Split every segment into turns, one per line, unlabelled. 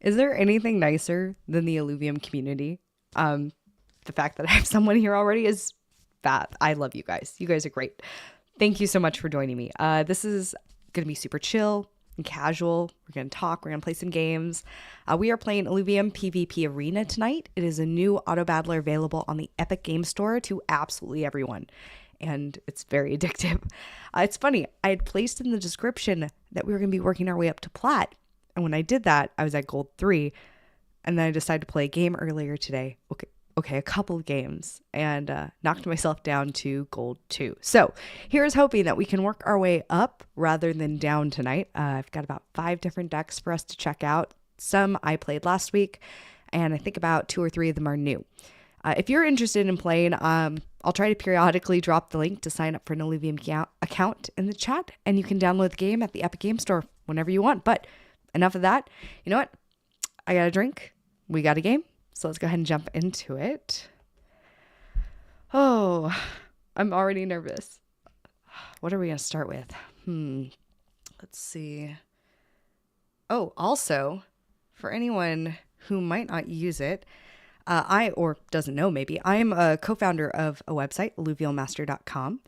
Is there anything nicer than the Illuvium community? The fact that I have someone here already is fab. I love you guys. You guys are great. Thank you so much for joining me. This is going to be super chill and casual. We're going to talk. We're going to play some games. We are playing Illuvium PvP Arena tonight. It is a new auto battler available on the Epic Game Store to absolutely everyone. And it's very addictive. It's funny. I had placed in the description that we were going to be working our way up to Plat. And when I did that, I was at Gold 3. And then I decided to play a game earlier today. Okay, a couple of games, and knocked myself down to Gold 2. So here's hoping that we can work our way up rather than down tonight. I've got about 5 different decks for us to check out. Some I played last week, and I think about 2 or 3 of them are new. If you're interested in playing, I'll try to periodically drop the link to sign up for an Illuvium account in the chat, and you can download the game at the Epic Game Store whenever you want. But enough of that. You know what? I got a drink. We got a game. So let's go ahead and jump into it. Oh, I'm already nervous. What are we going to start with? Let's see. Oh, also, for anyone who might not use it, or doesn't know maybe, I'm a co-founder of a website, illuvialmaster.com.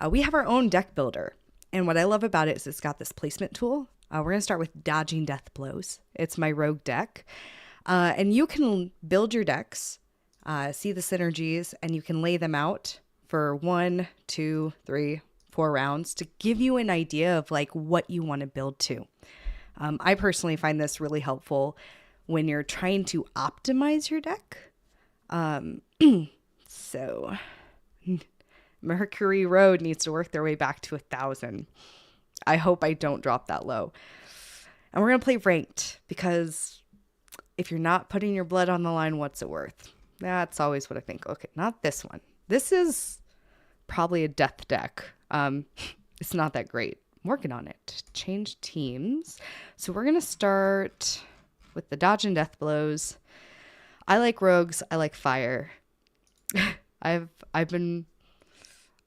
We have our own deck builder. And what I love about it is it's got this placement tool. We're going to start with Dodging Death Blows. It's my rogue deck. And you can build your decks, see the synergies, and you can lay them out for 1, 2, 3, 4 rounds to give you an idea of like what you want to build to. I personally find this really helpful when you're trying to optimize your deck. So Mercury Road needs to work their way back to 1,000. I hope I don't drop that low. And we're going to play ranked because if you're not putting your blood on the line, what's it worth? That's always what I think. Okay, not this one. This is probably a death deck. It's not that great. I'm working on it. Change teams. So we're going to start with the Dodge and Death Blows. I like rogues. I like fire. I've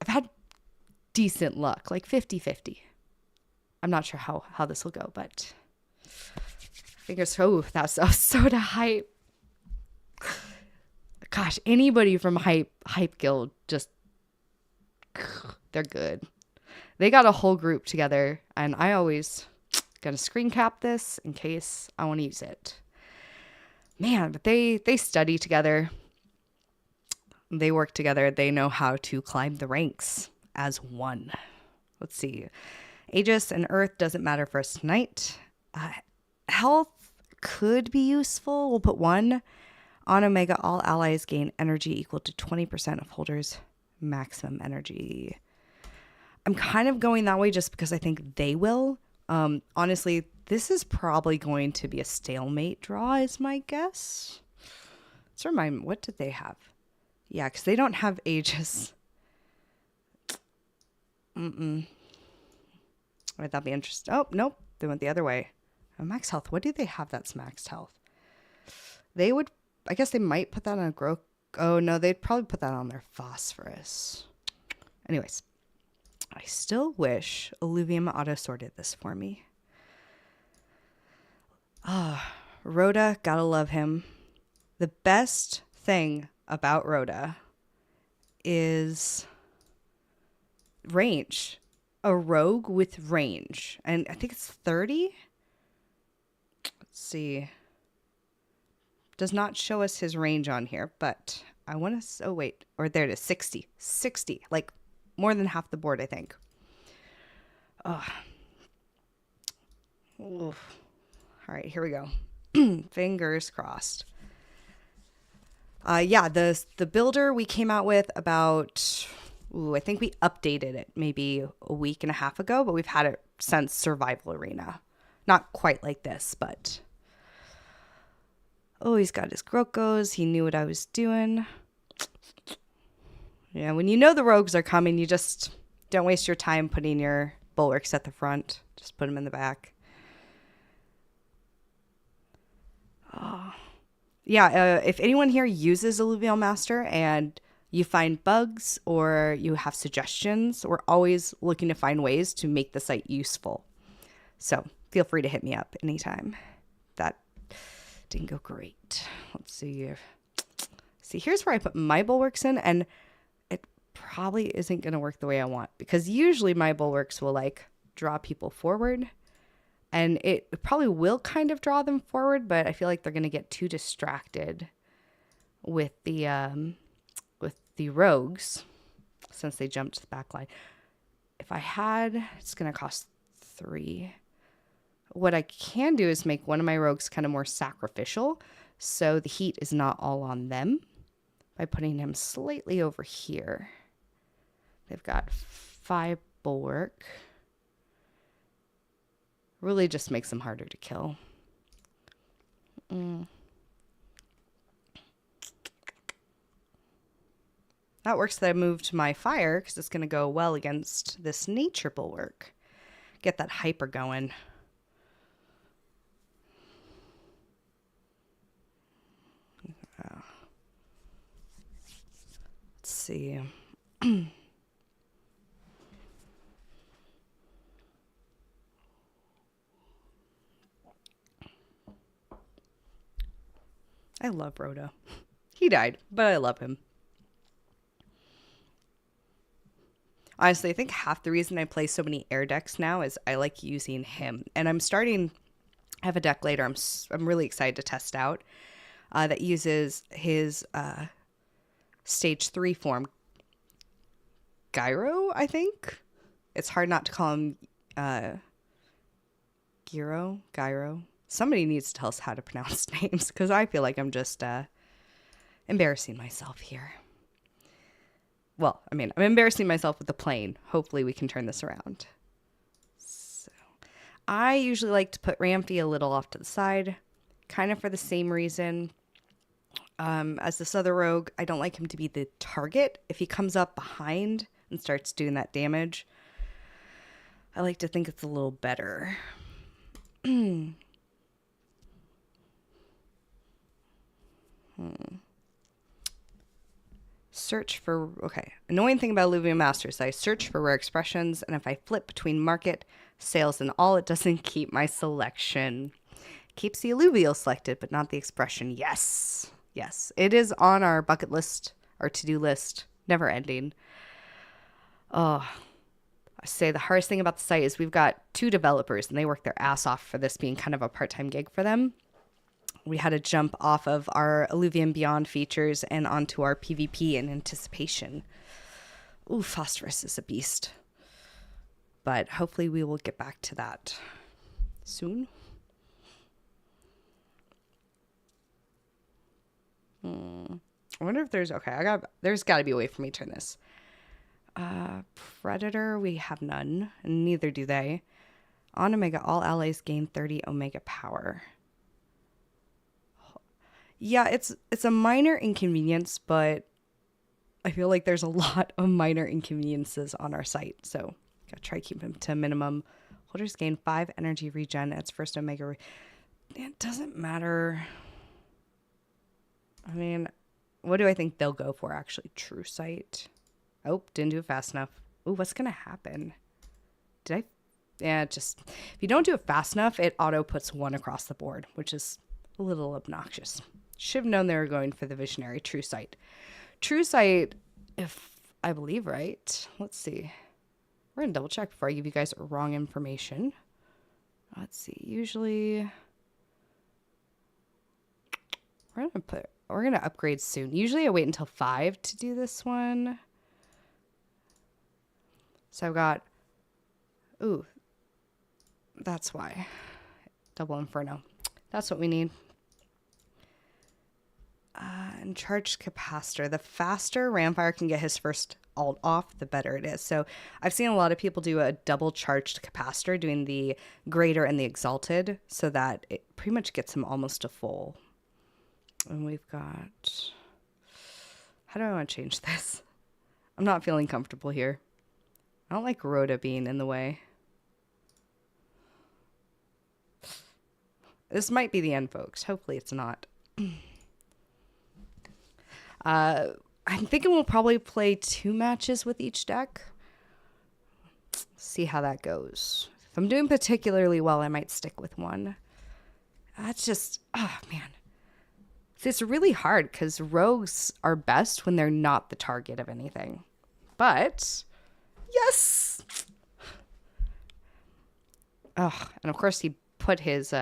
had decent luck, like 50-50. I'm not sure how this will go, but fingers. Oh, that's a soda hype. Gosh, anybody from Hype Guild, just they're good. They got a whole group together, and I always gonna screen cap this in case I want to use it. Man, but they study together. They work together. They know how to climb the ranks as one. Let's see. Aegis and Earth doesn't matter for us tonight. Health could be useful. We'll put 1 on Omega. All allies gain energy equal to 20% of holders' maximum energy. I'm kind of going that way just because I think they will. Honestly, this is probably going to be a stalemate draw is my guess. Let's remind me, what did they have? Yeah, because they don't have Aegis. Right, that'd be interesting. Oh, nope. They went the other way. Max health. What do they have that's maxed health? They would, I guess they might put that on a grow. Oh, no, they'd probably put that on their phosphorus. Anyways, I still wish Illuvium auto-sorted this for me. Rhoda, gotta love him. The best thing about Rhoda is range. A rogue with range. And I think it's 30. Let's see. Does not show us his range on here, but I want to... Oh, wait. Or there it is. 60. 60. Like more than half the board, I think. Oh. Oof. All right, here we go. Fingers crossed. Yeah, the builder we came out with about... I think we updated it maybe a week and a half ago, but we've had it since Survival Arena. Not quite like this, but... Oh, he's got his Grokos. He knew what I was doing. Yeah, when you know the rogues are coming, you just don't waste your time putting your bulwarks at the front. Just put them in the back. Oh. Yeah, if anyone here uses Illuvial Master and you find bugs or you have suggestions, we're always looking to find ways to make the site useful. So feel free to hit me up anytime. didn't go great. Let's see. See, here's where I put my bulwarks in, and it probably isn't going to work the way I want, because usually my bulwarks will like draw people forward, and it probably will kind of draw them forward, but I feel like they're going to get too distracted with the rogues since they jumped to the back line. If I had, it's going to cost 3. What I can do is make one of my rogues kind of more sacrificial, so the heat is not all on them, by putting him slightly over here. They've got 5 bulwark. Really just makes them harder to kill. That works that I moved my fire, because it's going to go well against this nature bulwark. Get that hyper going. Let's see. I love Rhoda. He died, but I love him. Honestly, I think half the reason I play so many air decks now is I like using him. And I have a deck later I'm really excited to test out that uses his stage 3 form. Gyro, I think? It's hard not to call him Gyro. Somebody needs to tell us how to pronounce names, because I feel like I'm just embarrassing myself here. Well, I mean, I'm embarrassing myself with the plane. Hopefully we can turn this around. So, I usually like to put Ramfy a little off to the side, kind of for the same reason as this other rogue. I don't like him to be the target. If he comes up behind and starts doing that damage, I like to think it's a little better. Search for, okay. Annoying thing about Illuvium Masters, I search for rare expressions, and if I flip between market, sales, and all, it doesn't keep my selection. Keeps the Illuvial selected, but not the expression. Yes. Yes. It is on our bucket list, our to-do list, never ending. Oh, I say the hardest thing about the site is we've got 2 developers, and they work their ass off for this being kind of a part-time gig for them. We had to jump off of our Illuvium Beyond features and onto our PvP in anticipation. Ooh, Phosphorus is a beast. But hopefully we will get back to that soon. I wonder if there's, okay, there's got to be a way for me to turn this. Predator, we have none, and neither do they. On Omega, all allies gain 30 Omega power. Yeah, it's a minor inconvenience, but I feel like there's a lot of minor inconveniences on our site, so gotta try to keep them to a minimum. Holders gain 5 energy regen at its first Omega. It doesn't matter. I mean, what do I think they'll go for, actually? True Sight. Oh, didn't do it fast enough. Ooh, what's gonna happen? Yeah, just, if you don't do it fast enough, it auto puts 1 across the board, which is a little obnoxious. Should have known they were going for the visionary True Sight. True Sight, if I believe right, let's see. We're gonna double check before I give you guys wrong information. Let's see, usually we're gonna upgrade soon. Usually I wait until 5 to do this one. So I've got, ooh, that's why. Double Inferno. That's what we need. And charged capacitor. The faster Ramfire can get his first alt off, the better it is. So I've seen a lot of people do a double charged capacitor, doing the greater and the exalted, so that it pretty much gets him almost to full. And we've got, how do I want to change this? I'm not feeling comfortable here. I don't like Rhoda being in the way. This might be the end, folks. Hopefully it's not. I'm thinking we'll probably play 2 matches with each deck. See how that goes. If I'm doing particularly well, I might stick with 1. That's just, oh man. See, it's really hard because rogues are best when they're not the target of anything. But, yes! Oh, and of course he put his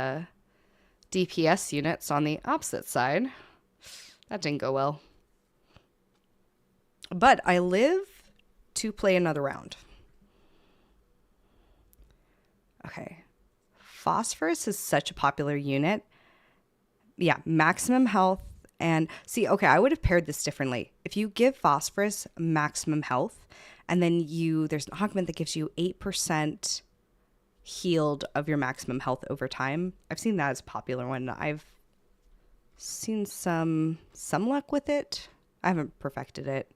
DPS units on the opposite side. That didn't go well. But I live to play another round. Okay. Phosphorus is such a popular unit. Yeah, maximum health. And see, okay, I would have paired this differently. If you give Phosphorus maximum health, and then there's an augment that gives you 8% healed of your maximum health over time. I've seen that as a popular one. I've seen some luck with it. I haven't perfected it.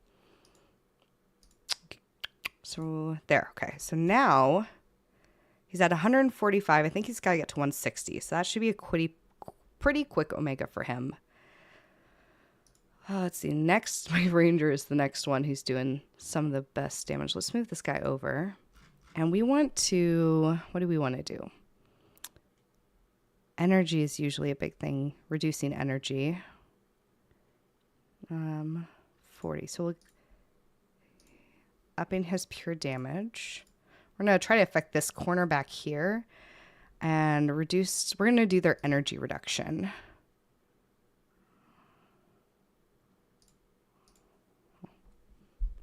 So there, okay. So now he's at 145. I think he's got to get to 160. So that should be a pretty quick Omega for him. Let's see. Next, my Ranger is the next one who's doing some of the best damage. Let's move this guy over. And we want to, what do we want to do? Energy is usually a big thing. Reducing energy. 40. So we'll, upping his pure damage. We're going to try to affect this corner back here. And reduce, we're going to do their energy reduction.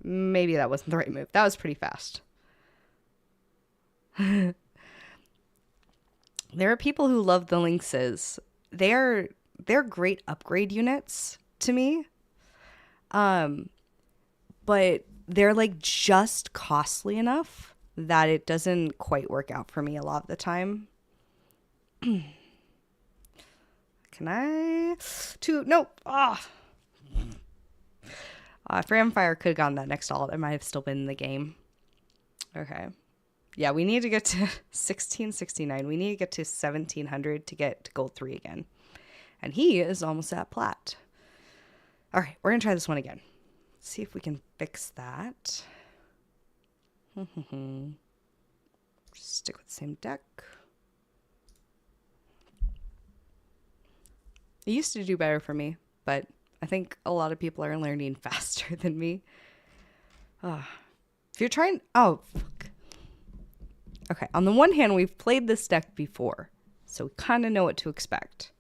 Maybe that wasn't the right move. That was pretty fast. There are people who love the Lynxes. They're great upgrade units to me. But they're like just costly enough that it doesn't quite work out for me a lot of the time. Can I? Nope. If Ramfire could have gotten that next alt, I might have still been in the game. Okay. Yeah, we need to get to 1669. We need to get to 1700 to get to gold 3 again. And he is almost at Plat. All right, we're going to try this one again. See if we can fix that. Just stick with the same deck. It used to do better for me, but I think a lot of people are learning faster than me. If you're trying... Oh, fuck. Okay, on the one hand, we've played this deck before, so we kind of know what to expect.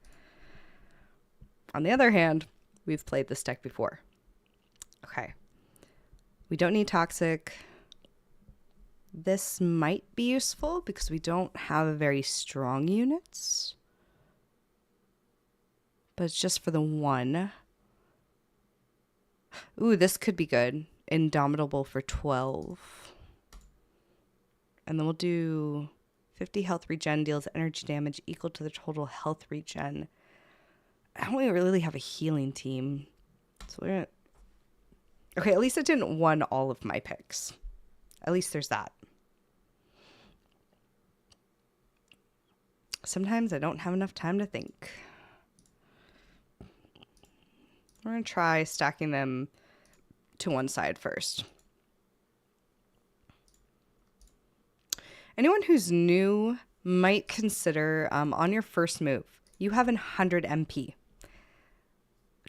On the other hand, we've played this deck before. Okay. We don't need Toxic. This might be useful because we don't have very strong units. But it's just for the one. Ooh, this could be good. Indomitable for 12. And then we'll do 50 health regen, deals energy damage equal to the total health regen. I don't really have a healing team. So we're gonna... Okay, at least it didn't won all of my picks. At least there's that. Sometimes I don't have enough time to think. We're going to try stacking them to one side first. Anyone who's new might consider on your first move, you have 100 MP.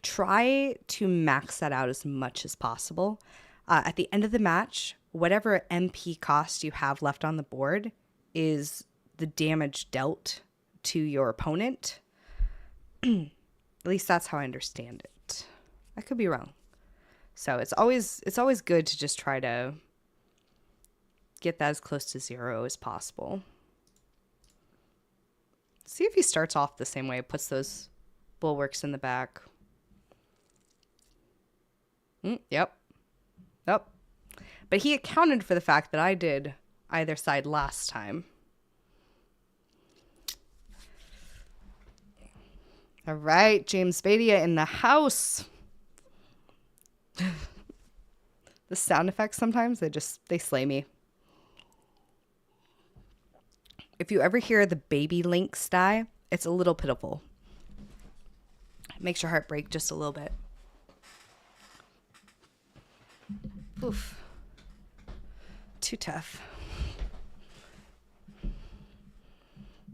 Try to max that out as much as possible. At the end of the match, whatever MP cost you have left on the board is the damage dealt to your opponent. At least that's how I understand it. I could be wrong. So it's always good to just try to get that as close to 0 as possible. See if he starts off the same way. Puts those bulwarks in the back. Yep. But he accounted for the fact that I did either side last time. All right, James Badia in the house. The sound effects sometimes, they slay me. If you ever hear the baby lynx die, it's a little pitiful. It makes your heart break just a little bit. Oof. Too tough.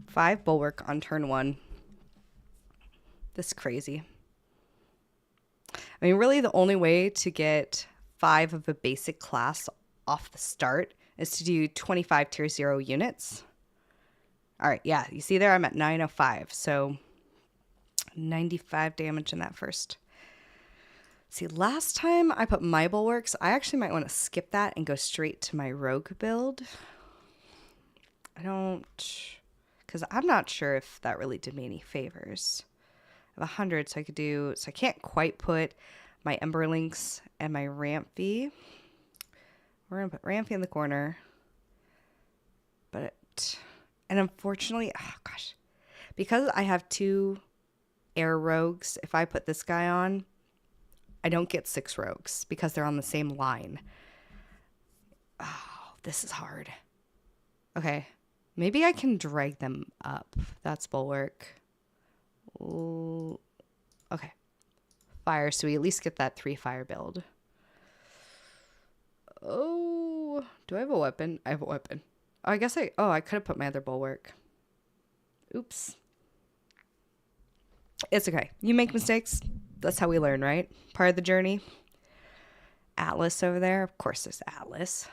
5 bulwark on turn 1. This is crazy. I mean, really the only way to get 5 of a basic class off the start is to do 25 tier 0 units. All right, yeah, you see there I'm at 905, so 95 damage in that first. See, last time I put my bulwarks, I actually might want to skip that and go straight to my rogue build. Because I'm not sure if that really did me any favors. I have 100, so I can't quite put my Emberlinks and my Rampy. We're going to put Rampy in the corner. And unfortunately, oh gosh, because I have 2 air rogues, if I put this guy on, I don't get 6 rogues because they're on the same line. Oh, this is hard. Okay, maybe I can drag them up. That's bulwark. Ooh. Okay, fire, so we at least get that 3 fire build. Oh, do I have a weapon? I have a weapon. Oh, I guess I could have put my other bulwark. Oops. It's okay. You make mistakes. That's how we learn, right? Part of the journey. Atlas over there. Of course there's Atlas.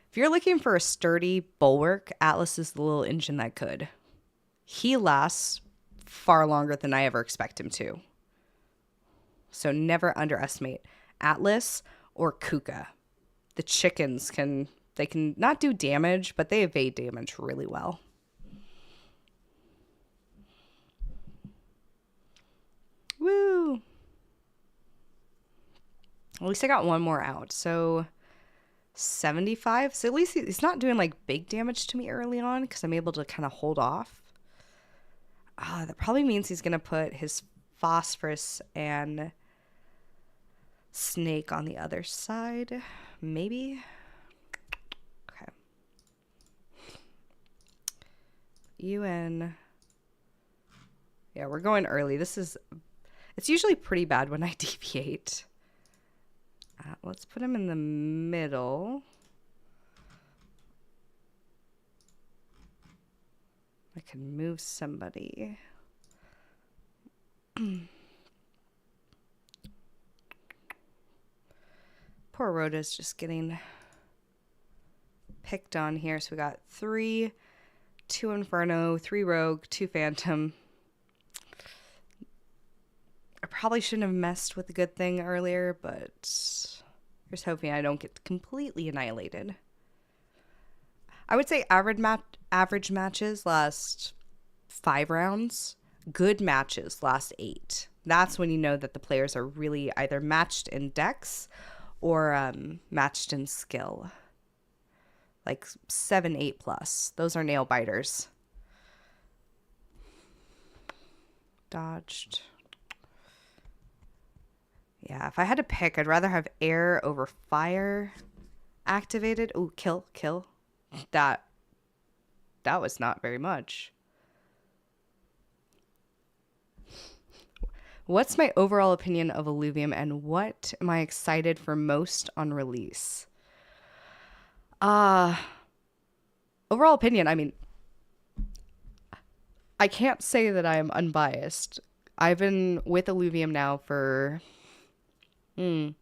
If you're looking for a sturdy bulwark, Atlas is the little engine that could. He lasts far longer than I ever expect him to. So never underestimate Atlas or Kuka. The chickens can not do damage, but they evade damage really well. Woo! At least I got one more out. So 75. So at least he's not doing like big damage to me early on because I'm able to kind of hold off. That probably means he's going to put his phosphorus and snake on the other side. Maybe. Okay. UN. Yeah, we're going early. It's usually pretty bad when I deviate. Let's put him in the middle. I can move somebody. Poor Rhoda's just getting picked on here. So we got 3, 2 Inferno, 3 Rogue, 2 Phantom. I probably shouldn't have messed with the good thing earlier, but here's hoping I don't get completely annihilated. I would say average matches last 5 rounds. Good matches last 8. That's when you know that the players are really either matched in dex or matched in skill. Like 7, 8 plus. Those are nail biters. Dodged. Yeah, if I had to pick, I'd rather have air over fire activated. Ooh, kill. That was not very much. What's my overall opinion of Illuvium and what am I excited for most on release? Overall opinion, I mean, I can't say that I am unbiased. I've been with Illuvium now for 3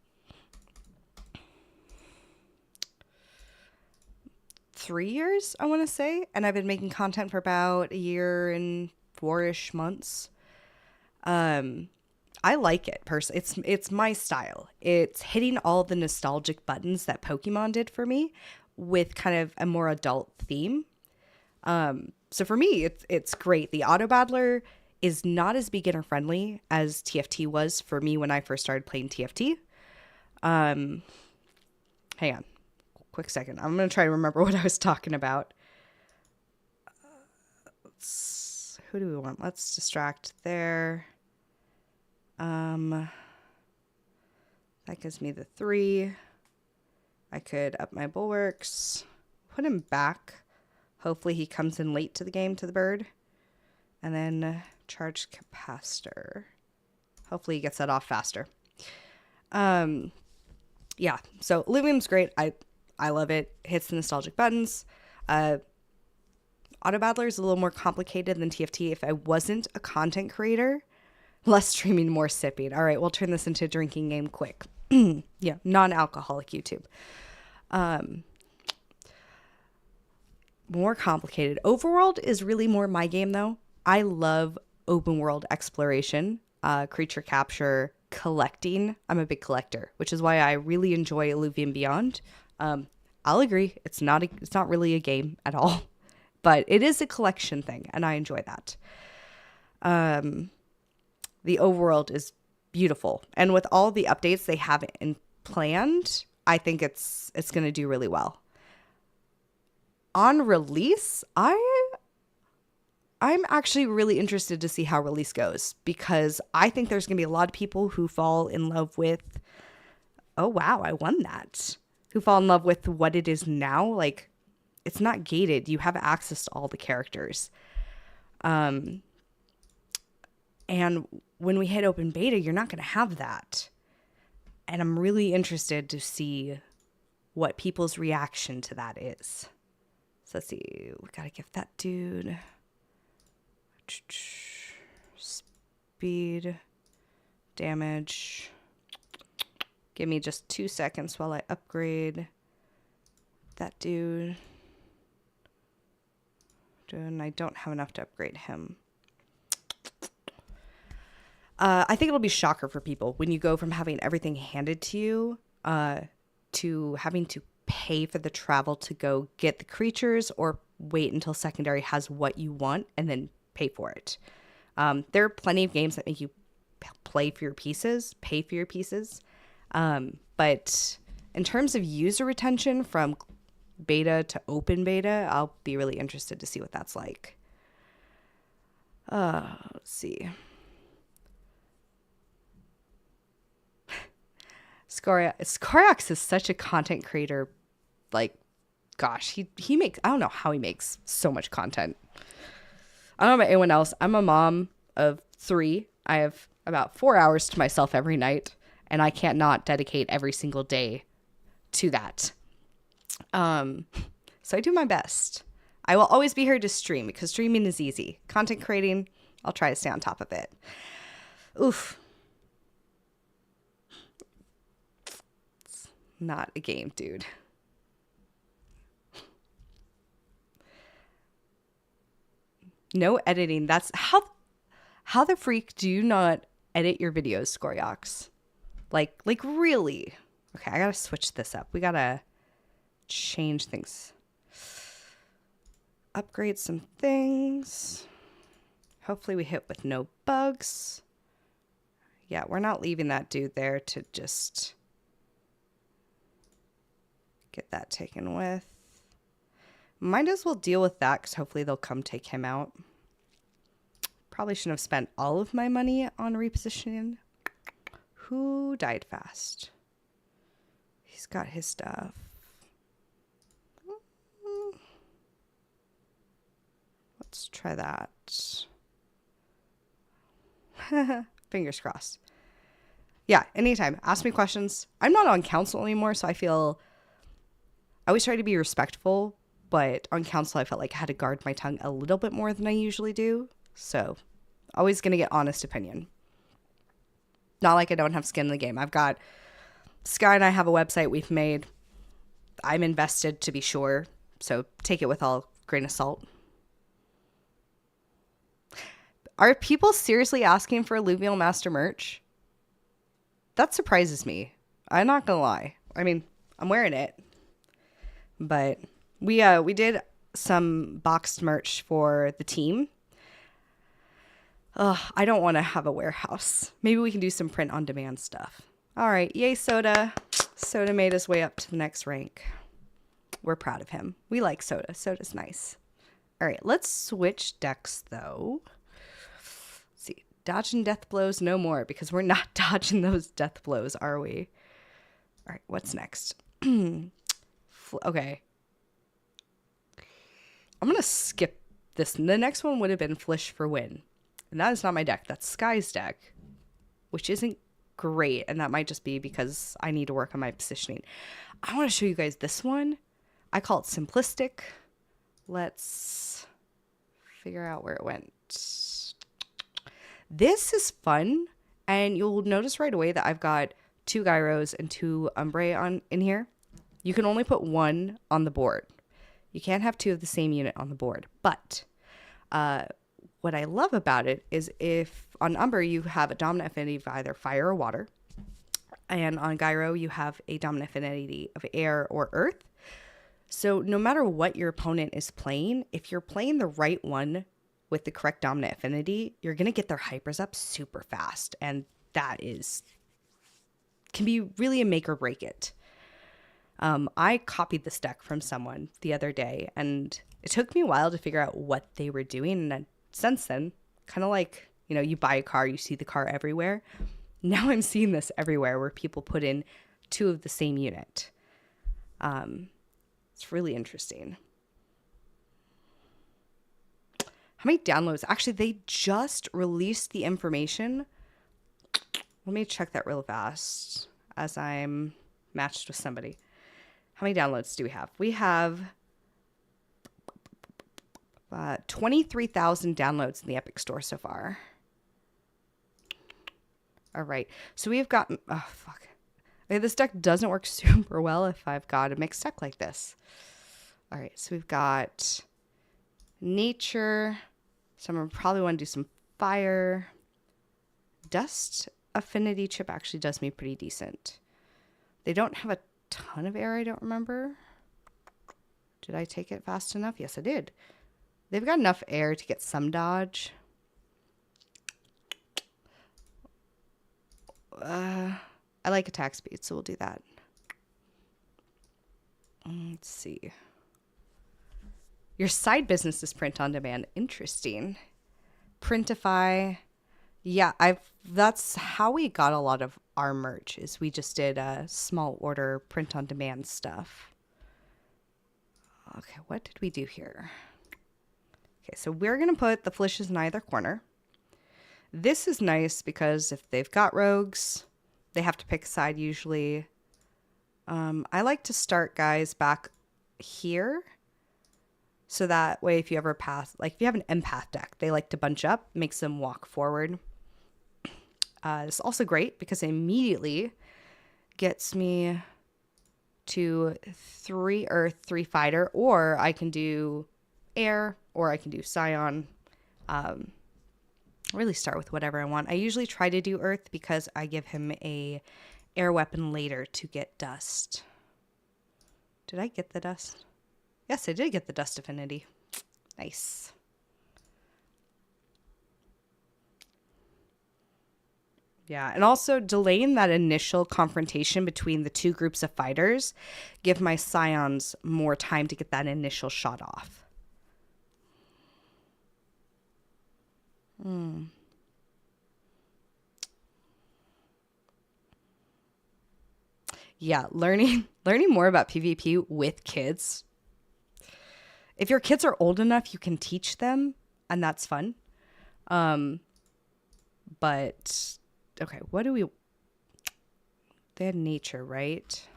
years, I want to say, and I've been making content for about 1 year and 4-ish months. I like it personally. It's my style. It's hitting all the nostalgic buttons that Pokemon did for me with kind of a more adult theme. So for me, it's great. The auto battler is not as beginner friendly as TFT was for me when I first started playing TFT. Hang on. Quick second. I'm going to try to remember what I was talking about. Who do we want? Let's distract there. That gives me the 3. I could up my bulwarks, put him back. Hopefully he comes in late to the game to the bird. And then charge capacitor. Hopefully he gets that off faster. Yeah, so Illuvium's great. I love it. Hits the nostalgic buttons. Auto Battler is a little more complicated than TFT. If I wasn't a content creator, Less streaming, more sipping. All right, we'll turn this into a drinking game quick. Yeah, non-alcoholic YouTube. More complicated. Overworld is really more my game, though. I love open world exploration, creature capture, collecting. I'm a big collector, which is why I really enjoy Illuvium Beyond. I'll agree, it's not really a game at all, but it is a collection thing, and I enjoy that. The overworld is beautiful, and with all the updates they have in planned, I think it's going to do really well. On release, I'm actually really interested to see how release goes, because I think there's going to be a lot of people who fall in love with, oh wow, I won that, who fall in love with what it is now. Like, it's not gated. You have access to all the characters. And when we hit open beta, you're not going to have that. And I'm really interested to see what people's reaction to that is. So let's see. We got to give that dude speed, damage. Give me just 2 seconds while I upgrade that dude. And I don't have enough to upgrade him. I think it'll be shocker for people when you go from having everything handed to you to having to pay for the travel to go get the creatures, or wait until secondary has what you want and then pay for it. There are plenty of games that make you pay for your pieces. But in terms of user retention from beta to open beta, I'll be really interested to see what that's like. Let's see. Scoriox is such a content creator. Like, gosh, he makes, I don't know how he makes so much content. I don't know about anyone else. I'm a mom of 3. I have about 4 hours to myself every night, and I can't not dedicate every single day to that. So I do my best. I will always be here to stream, because streaming is easy. Content creating, I'll try to stay on top of it. Oof. It's not a game, dude. No editing. That's how the freak do you not edit your videos, Scoriox? Like really? Okay, I gotta switch this up. We gotta change things. Upgrade some things. Hopefully we hit with no bugs. Yeah, we're not leaving that dude there to just get that taken with. Might as well deal with that, because hopefully they'll come take him out. Probably shouldn't have spent all of my money on repositioning. Who died fast? He's got his stuff. Let's try that. Fingers crossed. Yeah, anytime. Ask me questions. I'm not on council anymore, so I always try to be respectful, but on council I felt like I had to guard my tongue a little bit more than I usually do. So, always going to get honest opinion. Not like I don't have skin in the game. I've got, Sky and I have a website we've made. I'm invested, to be sure, so take it with all grain of salt. Are people seriously asking for Illuvial Master merch? That surprises me. I'm not gonna lie. I mean, I'm wearing it. But we did some boxed merch for the team. I don't want to have a warehouse. Maybe we can do some print on demand stuff. All right, yay Soda. Soda made his way up to the next rank. We're proud of him. We like Soda. Soda's nice. All right, let's switch decks though. Let's see, dodging death blows no more, because we're not dodging those death blows, are we? All right, what's next? Okay. I'm going to skip this. The next one would have been Flish for Win. And that is not my deck. That's Sky's deck, which isn't great. And that might just be because I need to work on my positioning. I want to show you guys this one. I call it simplistic. Let's figure out where it went. This is fun, and you'll notice right away that I've got 2 gyros and 2 umbre on in here. You can only put 1 on the board. You can't have 2 of the same unit on the board. But what I love about it is if on umbre you have a dominant affinity of either fire or water, and on gyro you have a dominant affinity of air or earth. So no matter what your opponent is playing, if you're playing the right one with the correct dominant affinity, you're going to get their hypers up super fast. And that can be really a make or break it. I copied this deck from someone the other day, and it took me a while to figure out what they were doing. And then, since then, kind of like, you buy a car, you see the car everywhere. Now I'm seeing this everywhere where people put in 2 of the same unit. It's really interesting. How many downloads? Actually, they just released the information. Let me check that real fast as I'm matched with somebody. How many downloads do we have? We have 23,000 downloads in the Epic Store so far. All right. So we've got... Oh, fuck. Okay, this deck doesn't work super well if I've got a mixed deck like this. All right. So we've got nature. Someone probably want to do some fire. Dust affinity chip actually does me pretty decent. They don't have a ton of air, I don't remember. Did I take it fast enough? Yes, I did. They've got enough air to get some dodge. I like attack speed, so we'll do that. Let's see. Your side business is print on demand. Interesting. Printify. Yeah, that's how we got a lot of our merch, is we just did a small order print on demand stuff. Okay, what did we do here? Okay, so we're going to put the flishes in either corner. This is nice because if they've got rogues, they have to pick a side usually. I like to start guys back here. So that way, if you ever pass, like if you have an empath deck, they like to bunch up, makes them walk forward. It's also great because it immediately gets me to 3 earth, 3 fighter, or I can do air, or I can do scion. Really start with whatever I want. I usually try to do earth because I give him a air weapon later to get dust. Did I get the dust? Yes, I did get the dust affinity. Nice. Yeah, and also delaying that initial confrontation between the 2 groups of fighters give my scions more time to get that initial shot off. Yeah, learning more about PvP with kids. If your kids are old enough, you can teach them, and that's fun. But okay, what do we... They had nature, right?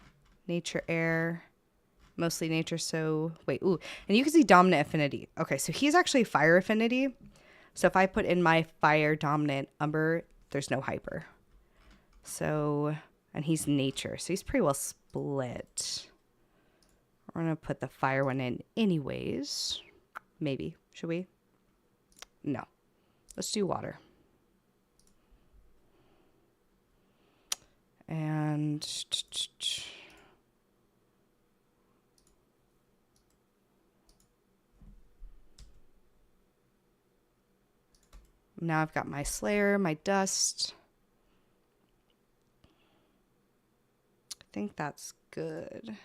Nature, air, mostly nature. So wait, ooh, and you can see dominant affinity. Okay, so he's actually fire affinity. So if I put in my fire dominant umber, there's no hyper. So, and he's nature, so he's pretty well split. We're gonna put the fire one in anyways. Maybe. Should we? No. Let's do water. And now I've got my Slayer, my Dust. I think that's good.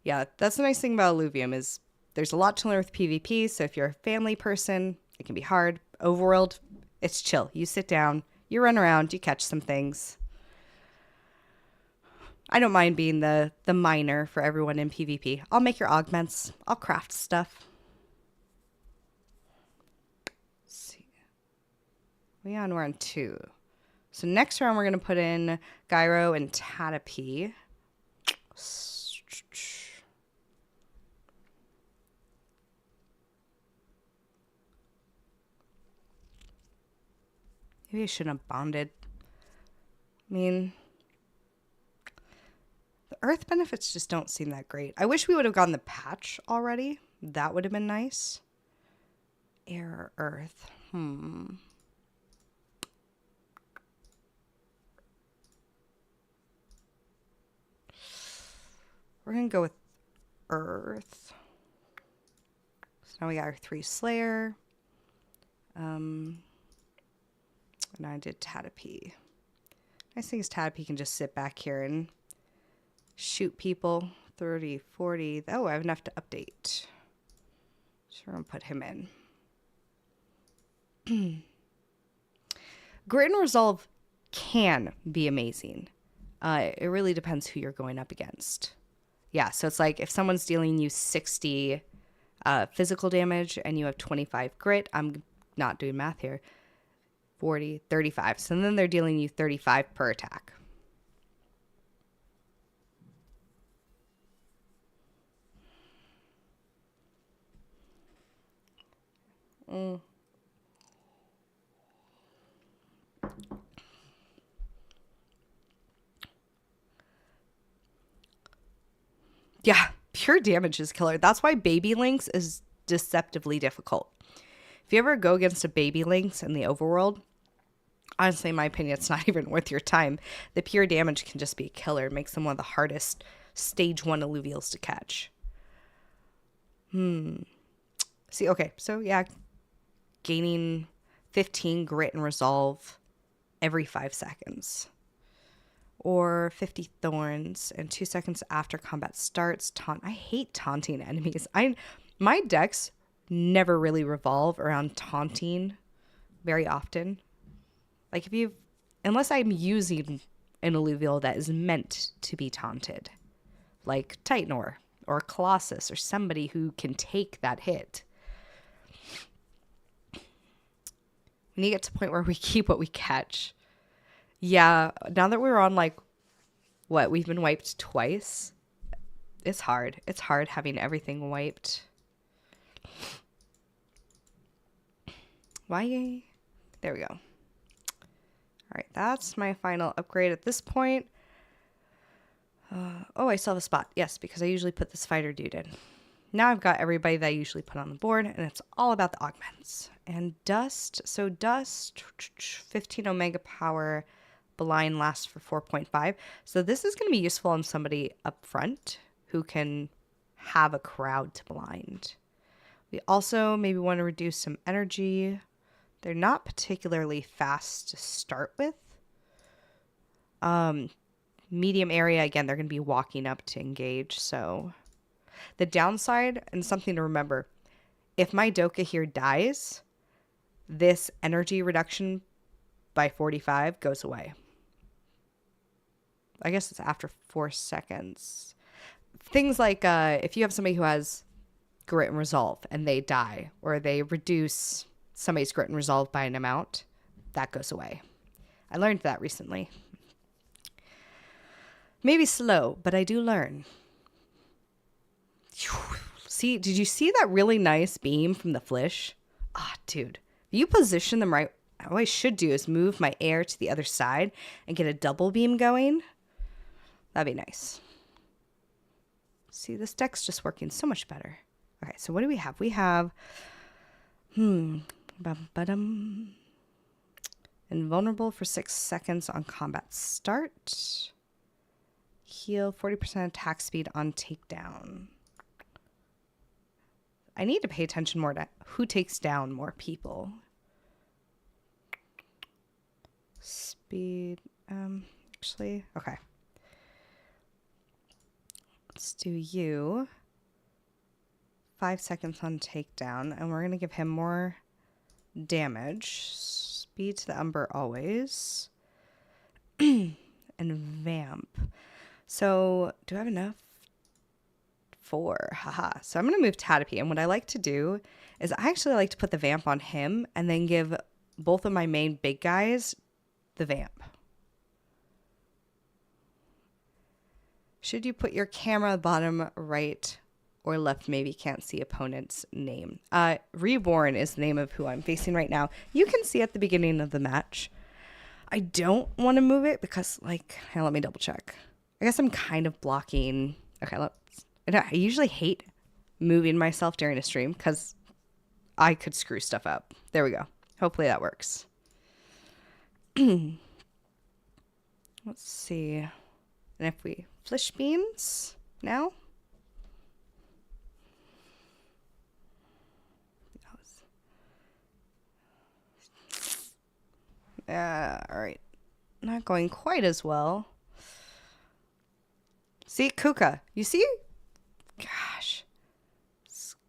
Yeah, that's the nice thing about Illuvium is there's a lot to learn with PvP, so if you're a family person, it can be hard. Overworld, it's chill. You sit down, you run around, you catch some things. I don't mind being the miner for everyone in PvP. I'll make your augments. I'll craft stuff. Let's see. We're on 2. So next round we're going to put in Gyro and Tatapi. Maybe I shouldn't have bonded. I mean, the earth benefits just don't seem that great. I wish we would have gotten the patch already. That would have been nice. Air, earth. We're going to go with earth. So now we got our 3 Slayer. And I did Tatapee. Nice thing is Tatapee can just sit back here and shoot people. 30, 40. Oh, I have enough to update. So we're going to put him in. Grit and Resolve can be amazing. It really depends who you're going up against. Yeah, so it's like if someone's dealing you 60 physical damage and you have 25 grit, I'm not doing math here, 40, 35. So then they're dealing you 35 per attack. Yeah, pure damage is killer. That's why baby lynx is deceptively difficult. If you ever go against a baby lynx in the overworld, honestly, in my opinion, it's not even worth your time. The pure damage can just be a killer. It makes them one of the hardest stage 1 Illuvials to catch. See, okay, so yeah, gaining 15 grit and resolve every 5 seconds. Or 50 thorns, and 2 seconds after combat starts, taunt. I hate taunting enemies. My decks never really revolve around taunting very often. Like unless I'm using an Illuvial that is meant to be taunted, like Titanor or Colossus or somebody who can take that hit. We need to get to the point where we keep what we catch. Yeah, now that we're on we've been wiped twice. It's hard. It's hard having everything wiped. Why? There we go. All right, that's my final upgrade at this point. Oh, I still have a spot. Yes, because I usually put this fighter dude in. Now I've got everybody that I usually put on the board, and it's all about the augments. And dust. So dust, 15 omega power. Blind lasts for 4.5. So this is going to be useful on somebody up front who can have a crowd to blind. We also maybe want to reduce some energy. They're not particularly fast to start with. Medium area, again, they're going to be walking up to engage. So the downside, and something to remember, if my Doka here dies, this energy reduction by 45 goes away. I guess it's after 4 seconds. Things like if you have somebody who has grit and resolve and they die, or they reduce somebody's grit and resolve by an amount, that goes away. I learned that recently. Maybe slow, but I do learn. See, did you see that really nice beam from the Flish? Ah, dude. If you position them right, what I should do is move my air to the other side and get a double beam going. That'd be nice. See, this deck's just working so much better. Okay, so what do we have? We have invulnerable for 6 seconds on combat start. Heal 40% attack speed on takedown. I need to pay attention more to who takes down more people. Speed, actually, okay. Let's do you. 5 seconds on takedown, and we're going to give him more damage. Speed to the Umber always. And Vamp. So, do I have enough? 4. Haha. So I'm going to move Tatapee, and what I like to do is I actually like to put the Vamp on him and then give both of my main big guys the Vamp. Should you put your camera bottom right or left? Maybe can't see opponent's name. Reborn is the name of who I'm facing right now. You can see at the beginning of the match. I don't want to move it because, like, hey, let me double check. I guess I'm kind of blocking. Okay, I usually hate moving myself during a stream because I could screw stuff up. There we go. Hopefully that works. Let's see. And if we flesh beans now. All right. Not going quite as well. See, Kuka. You see? Gosh.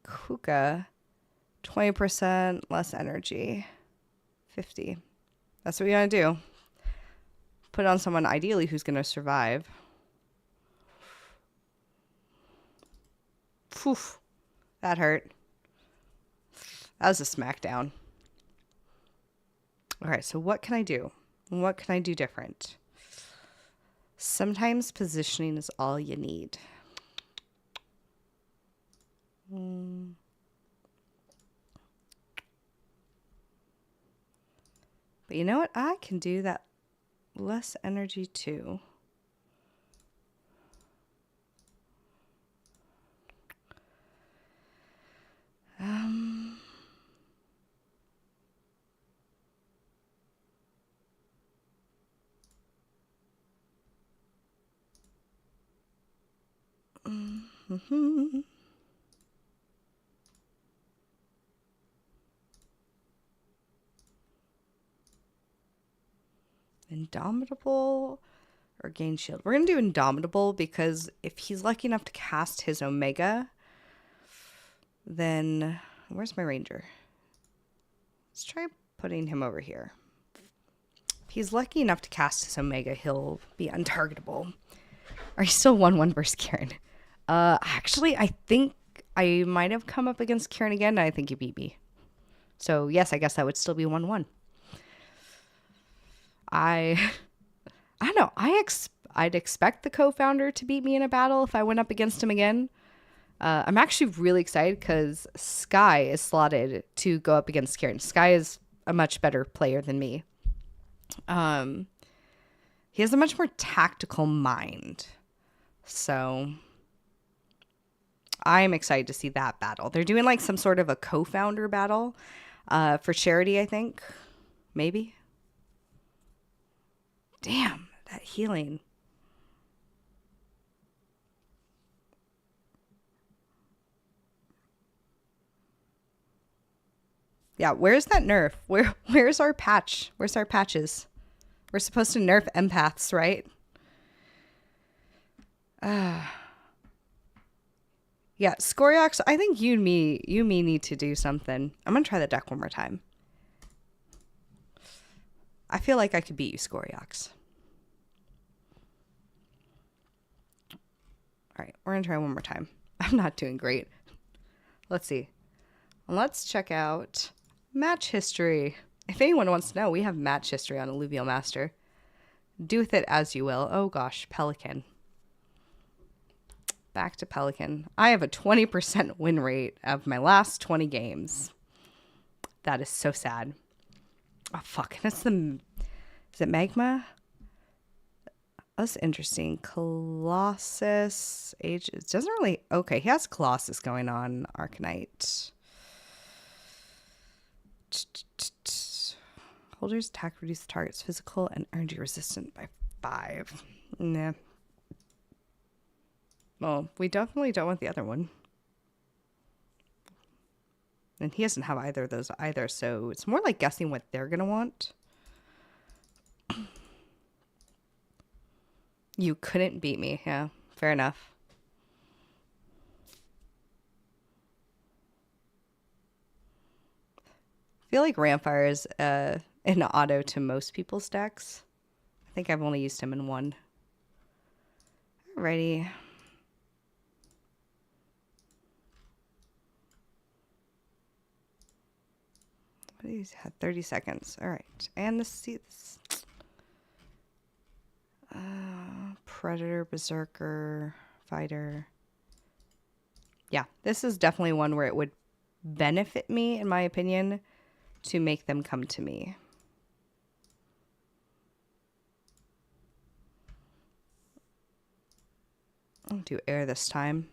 Kuka. 20% less energy. 50. That's what we gotta do. Put on someone ideally who's gonna survive. Phew. That hurt. That was a smackdown. All right, so what can I do? What can I do different? Sometimes positioning is all you need. But you know what? I can do that less energy too. Indomitable or gain shield. We're going to do Indomitable because if he's lucky enough to cast his Omega, then where's my ranger? Let's try putting him over here. If he's lucky enough to cast his Omega, he'll be untargetable. Are you still 1-1 versus Kieran? Actually, I think I might have come up against Kieran again, and I think you beat me. So, yes, I guess that would still be 1-1. I don't know. I'd expect the co-founder to beat me in a battle if I went up against him again. I'm actually really excited because Sky is slotted to go up against Kieran. Sky is a much better player than me. He has a much more tactical mind. So I'm excited to see that battle. They're doing like some sort of a co-founder battle for charity, I think. Maybe. Damn, that healing. Yeah, where's that nerf? Where's our patch? Where's our patches? We're supposed to nerf empaths, right? Yeah, Scoriox, I think you and me need to do something. I'm gonna try the deck one more time. I feel like I could beat you, Scoriox. All right, we're gonna try one more time. I'm not doing great. Let's see. Let's check out match history. If anyone wants to know, we have match history on Illuvial Master. Do with it as you will. Oh gosh, Pelican. Back to Pelican. I have a 20% win rate of my last 20 games. That is so sad. Oh fuck, that's is it Magma? That's interesting. Colossus. Age. It doesn't really. Okay, he has Colossus going on. Arcanite. Holders attack reduce the target's physical and energy resistant by 5. Nah. Well, we definitely don't want the other one. And he doesn't have either of those either, so it's more like guessing what they're going to want. You couldn't beat me. Yeah, fair enough. I feel like Rampfire is an auto to most people's decks. I think I've only used him in one. Alrighty. He's had 30 seconds. All right. And this Predator, Berserker, Fighter. Yeah, this is definitely one where it would benefit me, in my opinion, to make them come to me. I'll do air this time.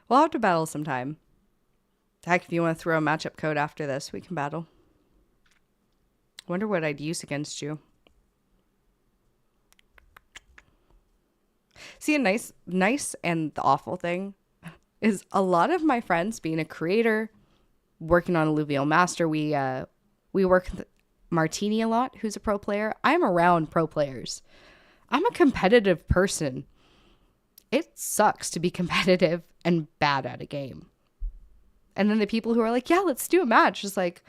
We'll have to battle sometime. Heck, if you want to throw a matchup code after this, we can battle. Wonder what I'd use against you. See, a nice and the awful thing is a lot of my friends, being a creator, working on Illuvial Master, we work with Martini a lot, who's a pro player. I'm around pro players. I'm a competitive person. It sucks to be competitive and bad at a game. And then the people who are like, yeah, let's do a match. It's like,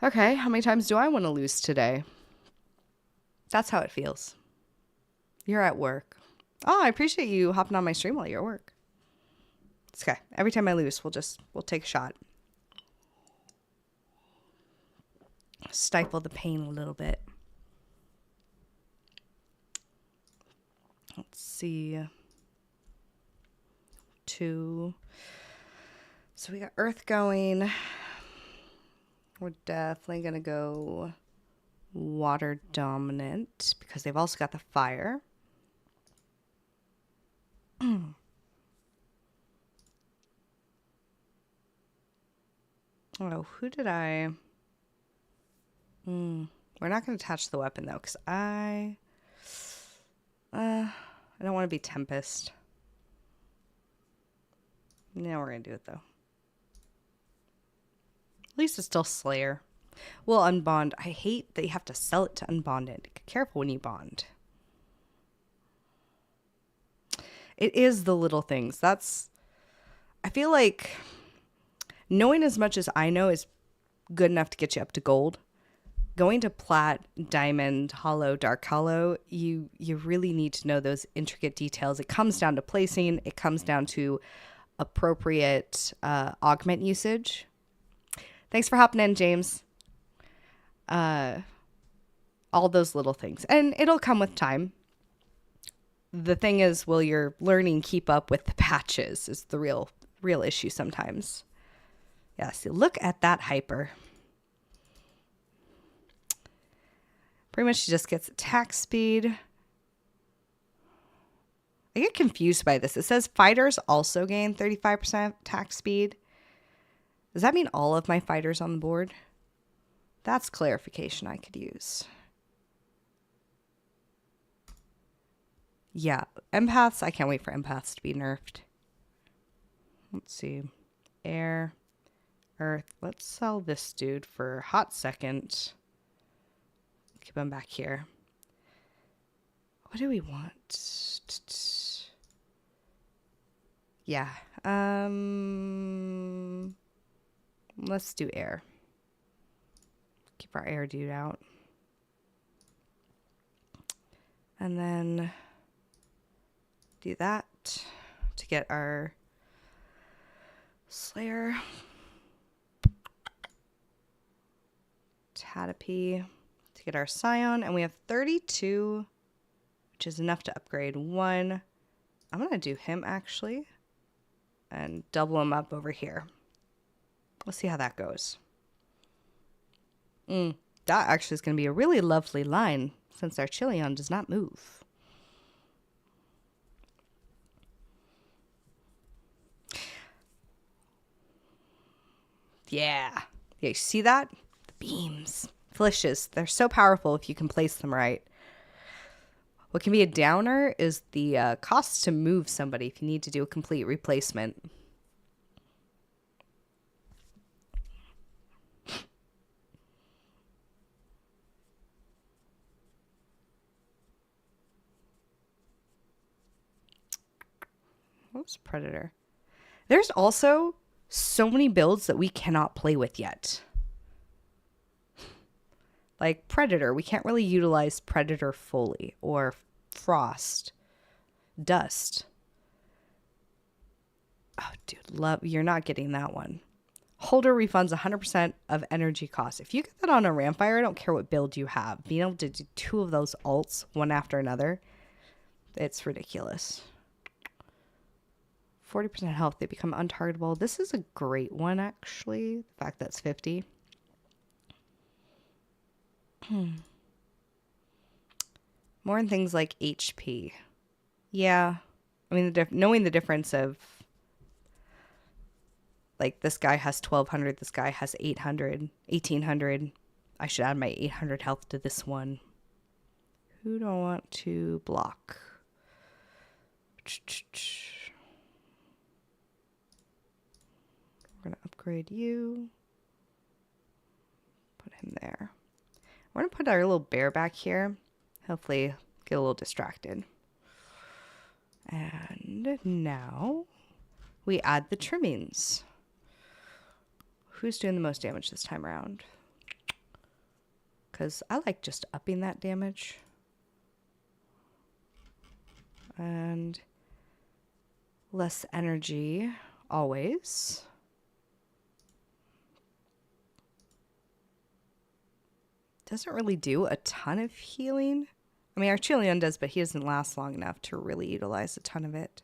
okay, how many times do I want to lose today? That's how it feels. You're at work. Oh, I appreciate you hopping on my stream while you're at work. It's okay. Every time I lose, we'll take a shot. Stifle the pain a little bit. Let's see. 2. So we got Earth going. We're definitely going to go water dominant because they've also got the fire. Oh, who did I... We're not going to attach the weapon, though, because I don't want to be Tempest. No, we're going to do it, though. At least it's still Slayer. We'll unbond. I hate that you have to sell it to unbond it. Be careful when you bond. It is the little things. I feel like knowing as much as I know is good enough to get you up to gold. Going to Plat, Diamond, Hollow, Dark Hollow, you really need to know those intricate details. It comes down to placing. It comes down to appropriate augment usage. Thanks for hopping in, James. All those little things. And it'll come with time. The thing is, will your learning keep up with the patches is the real issue sometimes. Yeah, see, look at that hyper. Pretty much she just gets attack speed. I get confused by this. It says fighters also gain 35% attack speed. Does that mean all of my fighters on the board? That's clarification I could use. Yeah, empaths. I can't wait for empaths to be nerfed. Let's see. Air, earth. Let's sell this dude for a hot second. Keep him back here. What do we want? Yeah. Let's do air. Keep our air dude out. And then do that to get our Slayer. Tatapy to get our Scion. And we have 32, which is enough to upgrade 1. I'm going to do him, actually, and double him up over here. We'll see how that goes. That actually is going to be a really lovely line since our Chileon does not move. Yeah. Yeah, you see that? The beams. Flishes. They're so powerful if you can place them right. What can be a downer is the cost to move somebody if you need to do a complete replacement. Oops, Predator. There's also so many builds that we cannot play with yet. Like Predator, we can't really utilize Predator fully, or Frost, Dust. Oh, dude, you're not getting that one. Holder refunds 100% of energy costs. If you get that on a Rampire, I don't care what build you have. Being able to do 2 of those ults, one after another, it's ridiculous. 40% health, they become untargetable. This is a great one, actually. The fact that's 50. More in things like HP. Yeah. I mean, knowing the difference of, like, this guy has 1200, this guy has 800, 1800. I should add my 800 health to this one. Who do I want to block? We're going to upgrade you. Put him there. We're going to put our little bear back here. Hopefully get a little distracted. And now we add the trimmings. Who's doing the most damage this time around? Because I like just upping that damage. And less energy always. Doesn't really do a ton of healing. I mean, Archelion does, but he doesn't last long enough to really utilize a ton of it.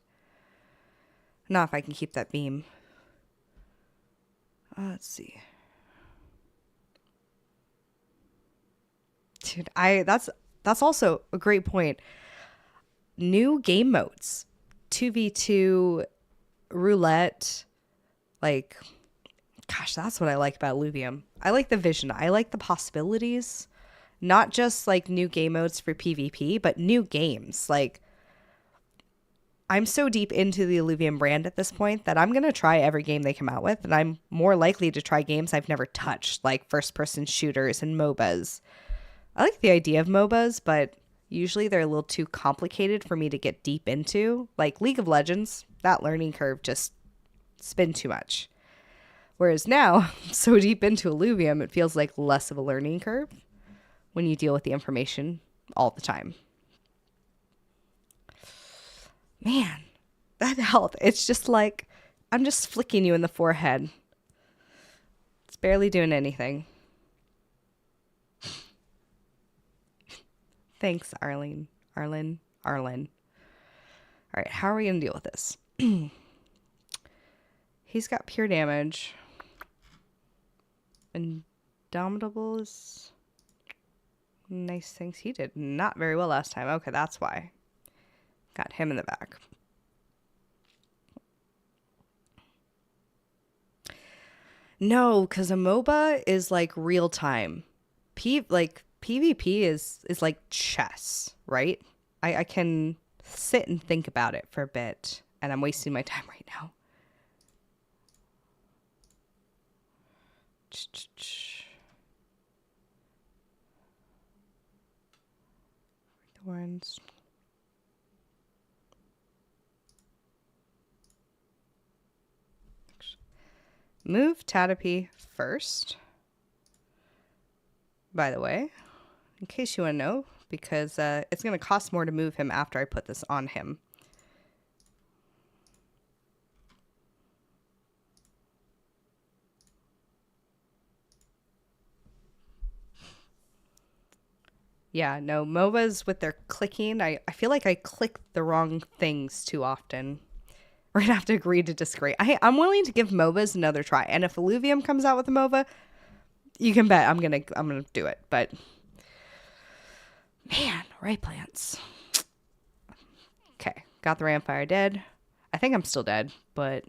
Not if I can keep that beam. Let's see. Dude, that's also a great point. New game modes. 2v2 roulette. Like, gosh, that's what I like about Illuvium. I like the vision. I like the possibilities. Not just like new game modes for PvP, but new games. Like, I'm so deep into the Illuvium brand at this point that I'm going to try every game they come out with. And I'm more likely to try games I've never touched, like first-person shooters and MOBAs. I like the idea of MOBAs, but usually they're a little too complicated for me to get deep into. Like League of Legends, that learning curve just spin too much. Whereas now, I'm so deep into Illuvium, it feels like less of a learning curve when you deal with the information all the time. Man, that health, it's just like, I'm just flicking you in the forehead. It's barely doing anything. Thanks, Arlene. Arlen. All right, how are we going to deal with this? He's got pure damage. Indomitable is nice things. He did not very well last time. Okay, that's why. Got him in the back. No, because a MOBA is like real time. PvP is like chess, right? I can sit and think about it for a bit, and I'm wasting my time right now. Thorns. Move Tatapi first. By the way, in case you want to know, because it's going to cost more to move him after I put this on him. Yeah, no, MOBAs with their clicking, I feel like I click the wrong things too often. We're going to have to agree to disagree. I'm willing to give MOBAs another try. And if Illuvium comes out with a MOBA, you can bet I'm gonna do it. But man, right plants. Okay, got the Ramfire dead. I think I'm still dead, but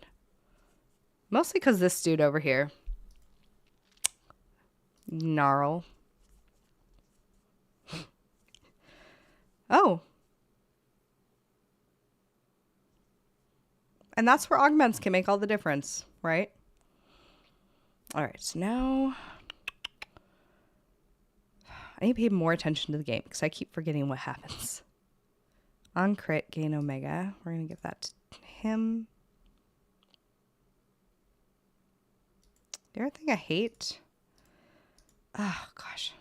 mostly because this dude over here. Gnarl. Oh. And that's where augments can make all the difference, right? All right, so now I need to pay more attention to the game because I keep forgetting what happens. On crit, gain Omega. We're going to give that to him. The other thing I hate... Oh, gosh.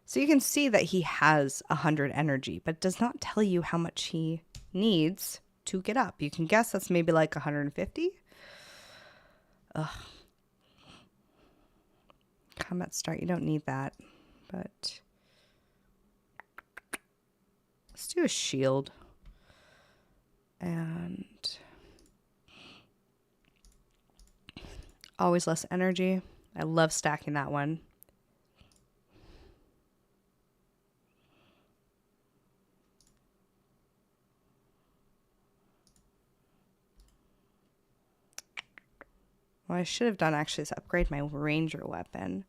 So you can see that he has 100 energy, but it does not tell you how much he needs to get up. You can guess that's maybe like 150. Ugh. Combat start, you don't need that, but let's do a shield. And always less energy. I love stacking that one. What I should have done actually is upgrade my ranger weapon.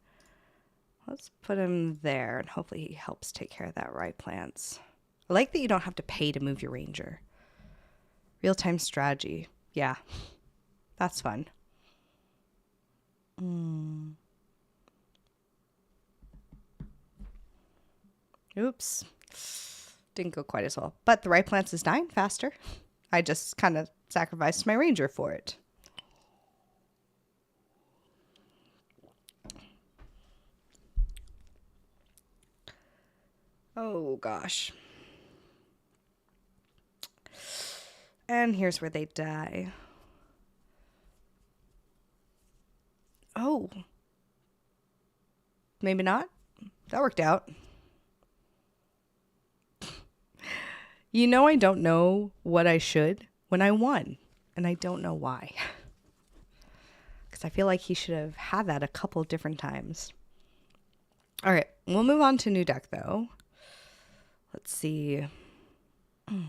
Let's put him there, and hopefully he helps take care of that rye plants. I like that you don't have to pay to move your ranger. Real-time strategy. Yeah, that's fun. Oops. Didn't go quite as well. But the rye plants is dying faster. I just kind of sacrificed my ranger for it. Oh, gosh. And here's where they die. Oh. Maybe not. That worked out. You know I don't know what I should when I won. And I don't know why. Because I feel like he should have had that a couple different times. All right. We'll move on to new deck, though. Let's see. What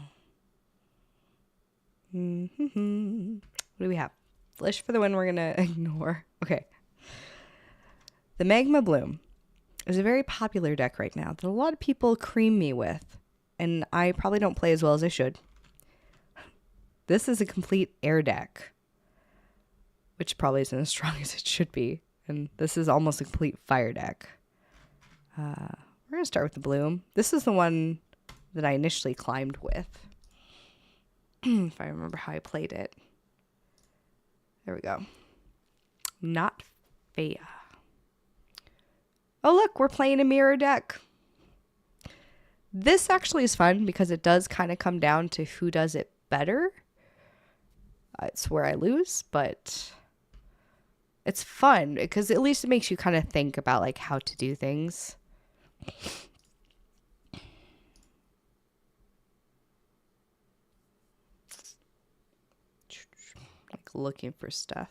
do we have? Flish for the win we're going to ignore. Okay. The Magma Bloom is a very popular deck right now that a lot of people cream me with. And I probably don't play as well as I should. This is a complete air deck. Which probably isn't as strong as it should be. And this is almost a complete fire deck. We're going to start with the Bloom. This is the one that I initially climbed with. If I remember how I played it. There we go. Not Fea. Oh, look, we're playing a mirror deck. This actually is fun because it does kind of come down to who does it better. It's where I lose, but it's fun because at least it makes you kind of think about like how to do things. Like looking for stuff.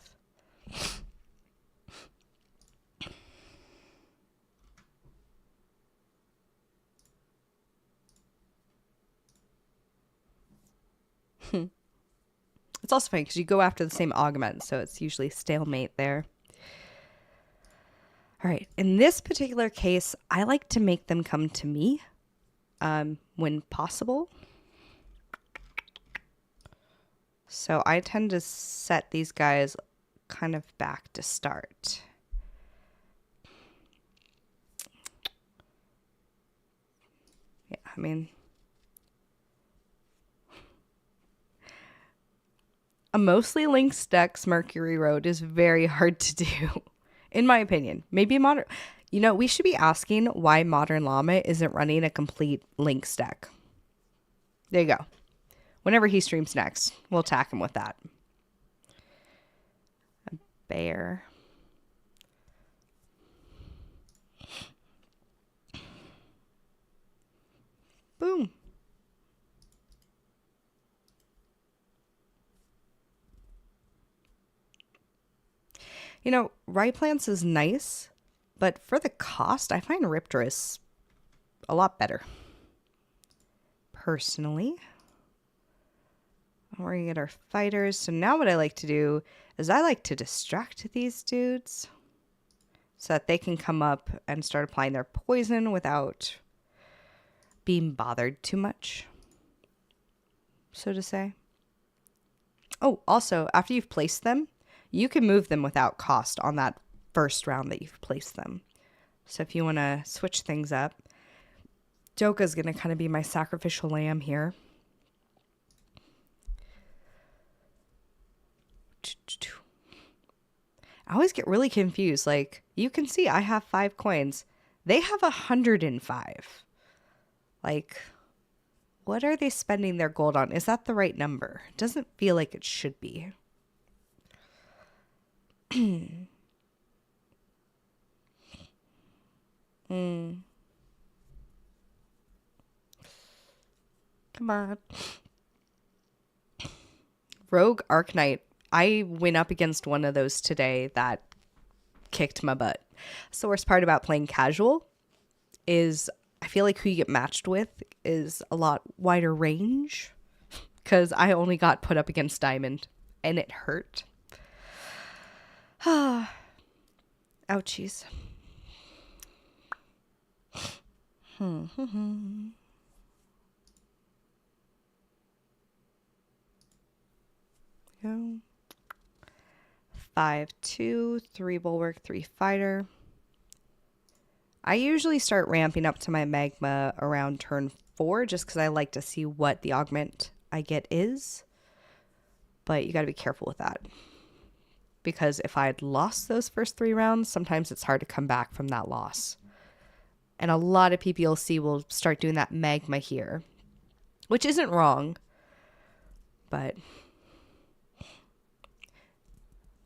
It's also funny because you go after the same augment, so it's usually stalemate there. All right. In this particular case, I like to make them come to me when possible. So I tend to set these guys kind of back to start. Yeah, I mean, a mostly Lynx deck's Mercury Road is very hard to do, in my opinion. Maybe modern... You know, we should be asking why Modern Llama isn't running a complete Lynx deck. There you go. Whenever he streams next, we'll attack him with that. A bear. Boom. You know, rye plants is nice, but for the cost, I find Riptorus a lot better. Personally. We're going to get our fighters. So now what I like to do is I like to distract these dudes so that they can come up and start applying their poison without being bothered too much, so to say. Oh, also, after you've placed them, you can move them without cost on that first round that you've placed them. So if you want to switch things up, Joka's going to kind of be my sacrificial lamb here. I always get really confused. Like, you can see I have 5 coins. They have 105. Like, what are they spending their gold on? Is that the right number? It doesn't feel like it should be. Come on. Rogue Arcanite. I went up against one of those today that kicked my butt. So the worst part about playing casual is I feel like who you get matched with is a lot wider range because I only got put up against Diamond and it hurt. Ouchies. Go. 5/2, 3 bulwark, 3 fighter. I usually start ramping up to my magma around turn 4 just because I like to see what the augment I get is. But you got to be careful with that. Because if I had lost those first 3 rounds, sometimes it's hard to come back from that loss. And a lot of people you'll see will start doing that magma here, which isn't wrong. But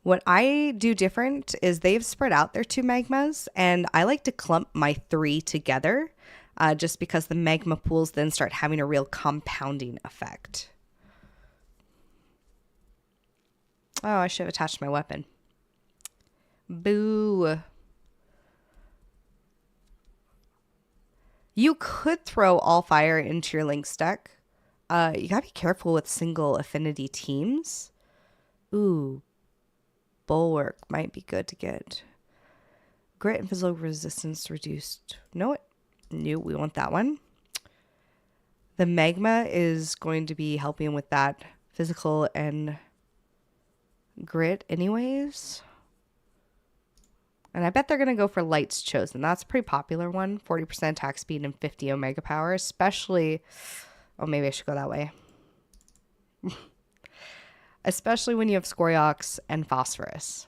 what I do different is they've spread out their 2 magmas, and I like to clump my 3 together just because the magma pools then start having a real compounding effect. Oh, I should have attached my weapon. Boo. You could throw all fire into your Lynx deck. You gotta be careful with single affinity teams. Ooh. Bulwark might be good to get. Grit and physical resistance reduced. No, we want that one. The magma is going to be helping with that physical and grit anyways. And I bet they're going to go for Light's Chosen. That's a pretty popular one. 40% attack speed and 50 omega power, especially... Oh, maybe I should go that way. Especially when you have Scoriox and Phosphorus.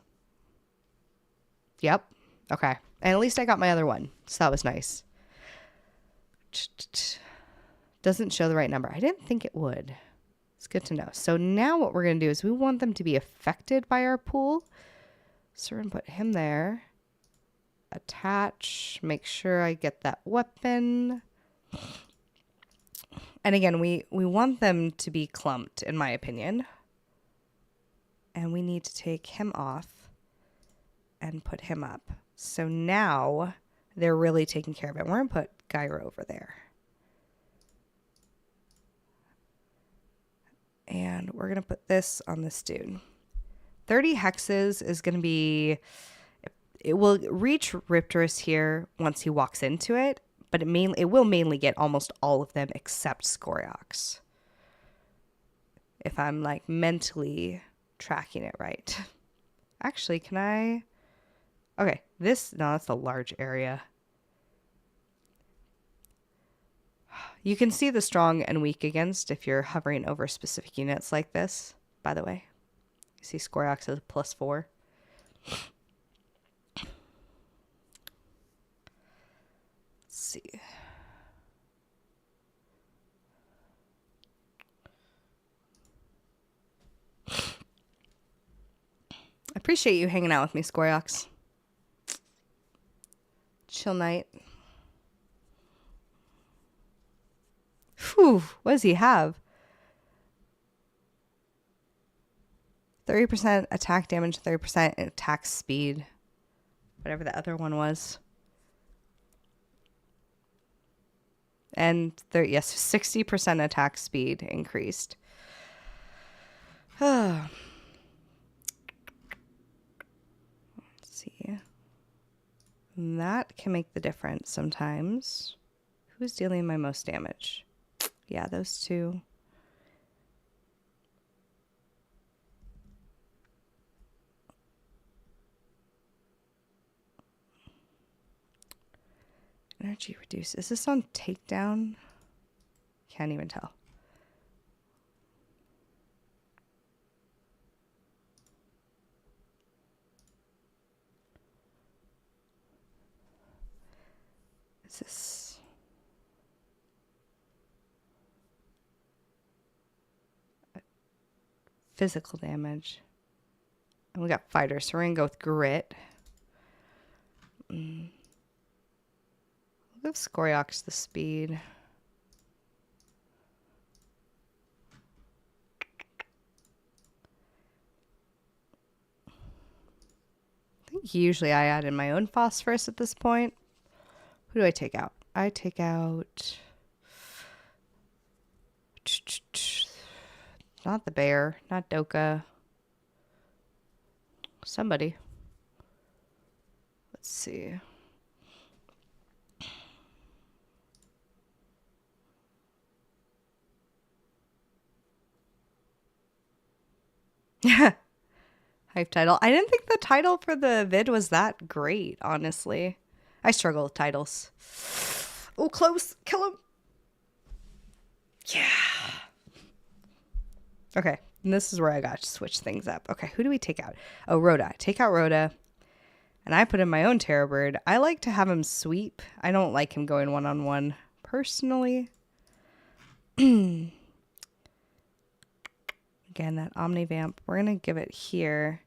Yep. Okay. And at least I got my other one. So that was nice. Doesn't show the right number. I didn't think it would. It's good to know. So now what we're going to do is we want them to be affected by our pool. So we're going to put him there. Attach. Make sure I get that weapon. And again, we want them to be clumped, in my opinion. And we need to take him off and put him up. So now they're really taking care of it. We're going to put Gyro over there. And we're going to put this on this dude. 30 hexes is going to be... It will reach Riptorus here once he walks into it. But it will mainly get almost all of them except Scoriox. If I'm like mentally... tracking it right. Actually, can I... Okay, no, that's a large area. You can see the strong and weak against if you're hovering over specific units like this, by the way. You see Scoriox is +4. Let's see. I appreciate you hanging out with me, Scoriox. Chill night. Whew, what does he have? 30% attack damage, 30% attack speed. Whatever the other one was. And yes, 60% attack speed increased. Let's see. That can make the difference sometimes. Who's dealing my most damage? Yeah, those two. Energy reduce. Is this on takedown? Can't even tell. Is this... physical damage? And we got fighter, so we're going to go with grit. We'll give Scoriox the speed. I think usually I add in my own phosphorus at this point. Who do I take out? I take out... not the bear, not Doka. Somebody. Let's see. Hype title. I didn't think the title for the vid was that great, honestly. I struggle with titles. Oh, close. Kill him. Yeah. Okay. And this is where I got to switch things up. Okay. Who do we take out? Oh, Rhoda. Take out Rhoda. And I put in my own Terror Bird. I like to have him sweep. I don't like him going one-on-one personally. Again, that Omnivamp. We're going to give it here.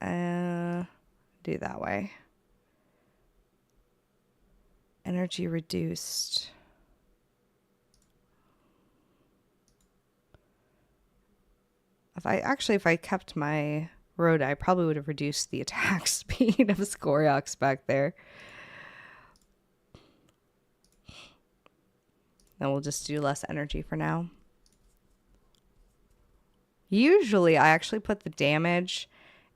Do that way. Energy reduced. If I kept my Rhoda, I probably would have reduced the attack speed of Scoriox back there. Then we'll just do less energy for now. Usually I actually put the damage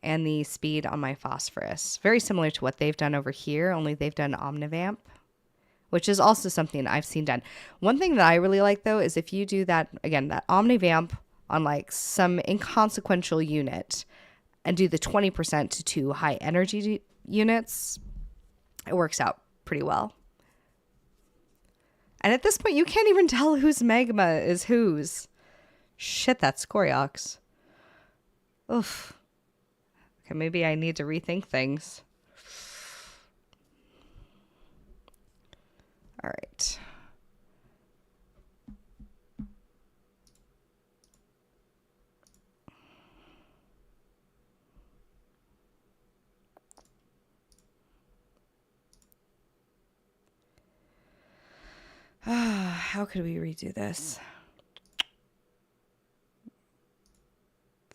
and the speed on my Phosphorus. Very similar to what they've done over here, only they've done Omnivamp, which is also something I've seen done. One thing that I really like, though, is if you do that, again, that Omnivamp on like some inconsequential unit and do the 20% to 2 high energy units, it works out pretty well. And at this point, you can't even tell whose Magma is whose. Shit, that's Scoriox. Oof. Okay, maybe I need to rethink things. All right. How could we redo this?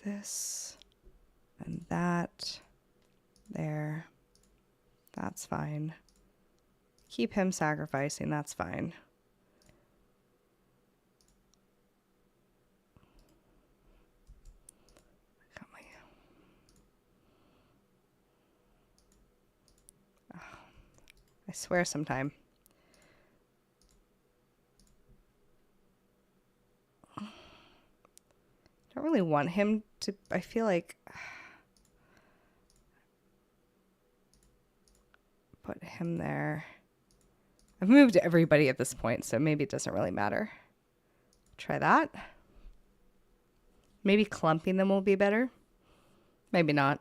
This and that. There. That's fine. Keep him sacrificing. That's fine. Got my... Oh, I swear sometime. I don't really want him to... I feel like... Put him there. I've moved everybody at this point, so maybe it doesn't really matter. Try that. Maybe clumping them will be better. Maybe not.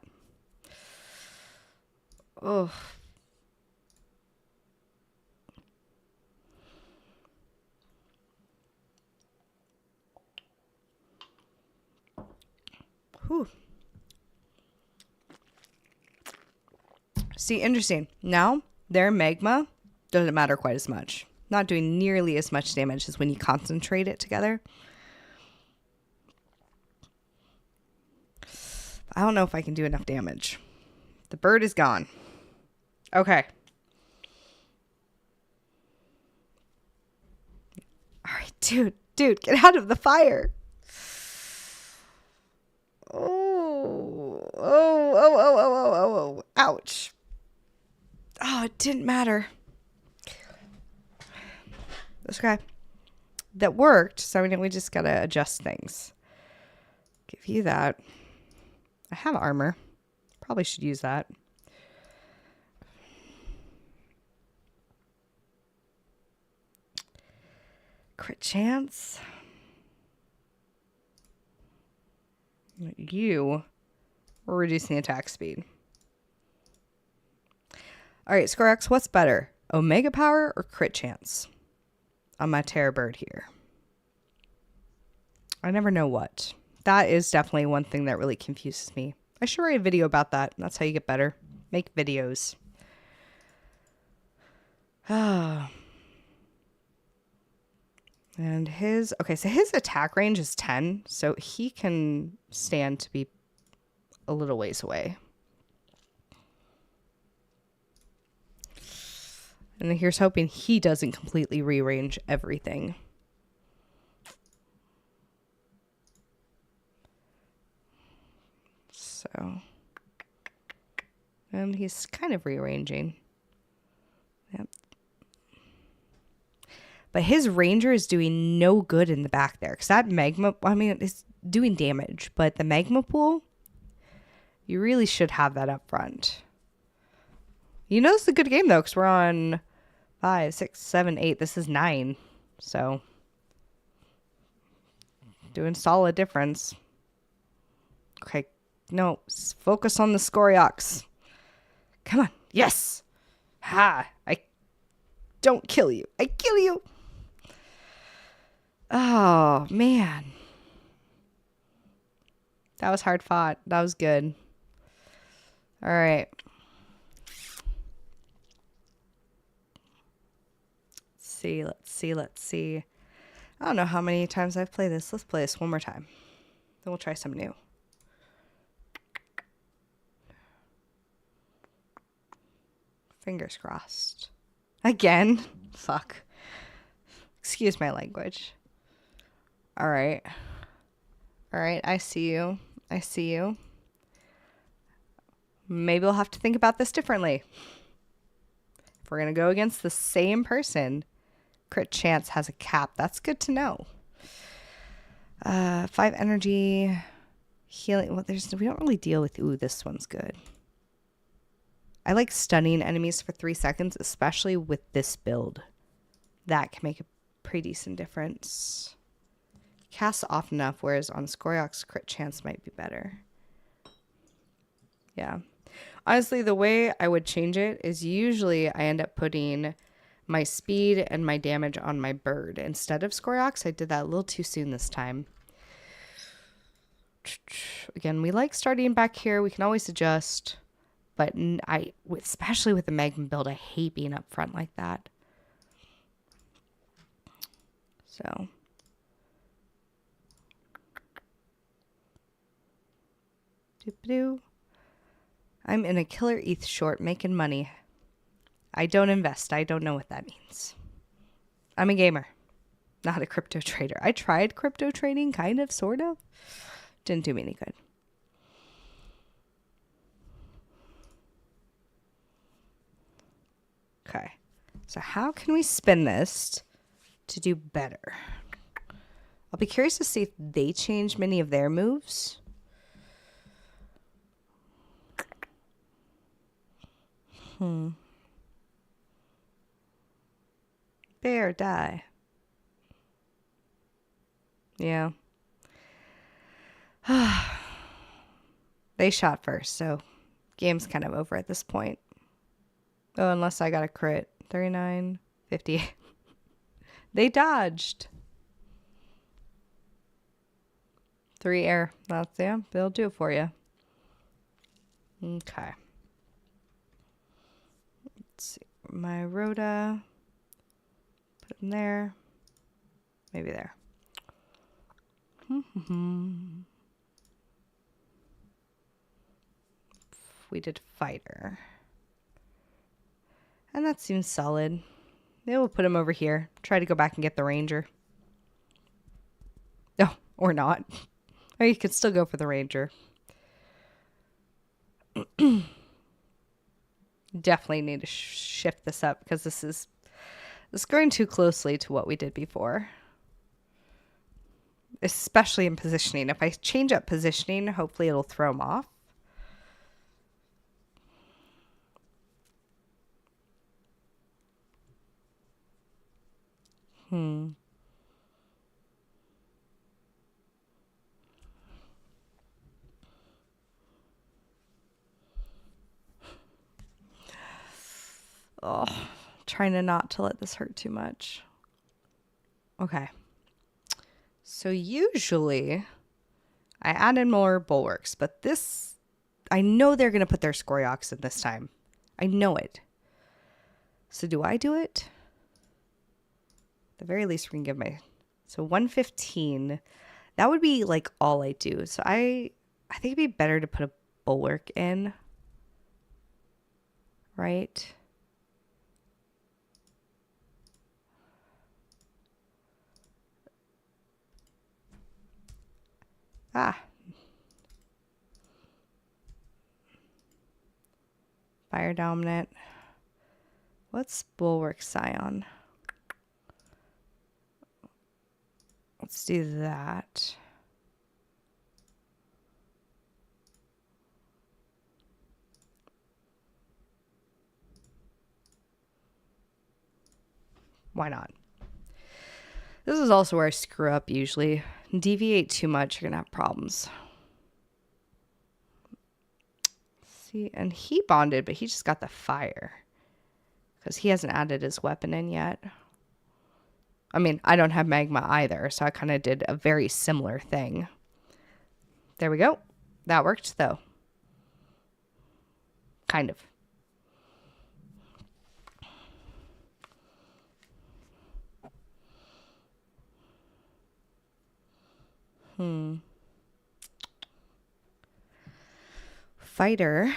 Oh. Whew. See, interesting. Now, their Magma doesn't matter quite as much. Not doing nearly as much damage as when you concentrate it together. I don't know if I can do enough damage. The bird is gone. Okay. All right, dude, get out of the fire. Oh. Ouch. Oh, it didn't matter. This guy. That worked, so we just gotta adjust things. Give you that. I have armor. Probably should use that. Crit chance. You were reducing attack speed. All right, Scorex, what's better? Omega power or crit chance? On my Terror Bird here. I never know what. That is definitely one thing that really confuses me. I should write a video about that. That's how you get better. Make videos. And his... Okay, so his attack range is 10. So he can stand to be a little ways away. And here's hoping he doesn't completely rearrange everything. So And he's kind of rearranging. Yep. But his ranger is doing no good in the back there. Because that magma, I mean, it's doing damage. But the magma pool, you really should have that up front. You know it's a good game, though. Because we're on 5, 6, 7, 8. This is 9. So, doing solid difference. Okay. No, focus on the Scoriox. Come on. Yes. Ha. I don't kill you. I kill you. Oh, man. That was hard fought. That was good. All right. Let's see. I don't know how many times I've played this. Let's play this one more time. Then we'll try some new. Fingers crossed. Again? Fuck. Excuse my language. All right. All right, I see you. I see you. Maybe we'll have to think about this differently. If we're going to go against the same person, crit chance has a cap. That's good to know. 5 energy. Healing. Well, we don't really deal with... Ooh, this one's good. I like stunning enemies for 3 seconds, especially with this build. That can make a pretty decent difference. Casts off enough, whereas on Scoriox, crit chance might be better. Yeah. Honestly, the way I would change it is usually I end up putting my speed and my damage on my bird instead of Scoriox. I did that a little too soon this time. Again, we like starting back here. We can always adjust. But especially with the Magma build, I hate being up front like that. So... I'm in a killer ETH short making money. I don't invest. I don't know what that means. I'm a gamer, not a crypto trader. I tried crypto trading, kind of, sort of. Didn't do me any good. Okay. So how can we spin this to do better? I'll be curious to see if they change many of their moves. Bear, die. Yeah. They shot first, so game's kind of over at this point. Oh, unless I got a crit. 39, 50. They dodged. 3 air. That's, yeah, they'll do it for you. Okay. Let's see. My Rhoda. Put him there. Maybe there. We did fighter. And that seems solid. Maybe we'll put him over here. Try to go back and get the ranger. Oh, or not. Or you could still go for the ranger. Definitely need to shift this up because this is going too closely to what we did before. Especially in positioning. If I change up positioning, hopefully it'll throw them off. Oh, trying to not to let this hurt too much. Okay. So usually I add in more bulwarks, but this, I know they're going to put their Scoriox in this time. I know it. So do I do it? At the very least, we can give my, so 115, that would be like all I do. So I think it'd be better to put a bulwark in, right? Ah. Fire dominant. What's Bulwark Scion? Let's do that. Why not? This is also where I screw up usually. Deviate too much, you're going to have problems. See, and he bonded, but he just got the fire. Because he hasn't added his weapon in yet. I mean, I don't have magma either, so I kind of did a very similar thing. There we go. That worked, though. Kind of. Fighter.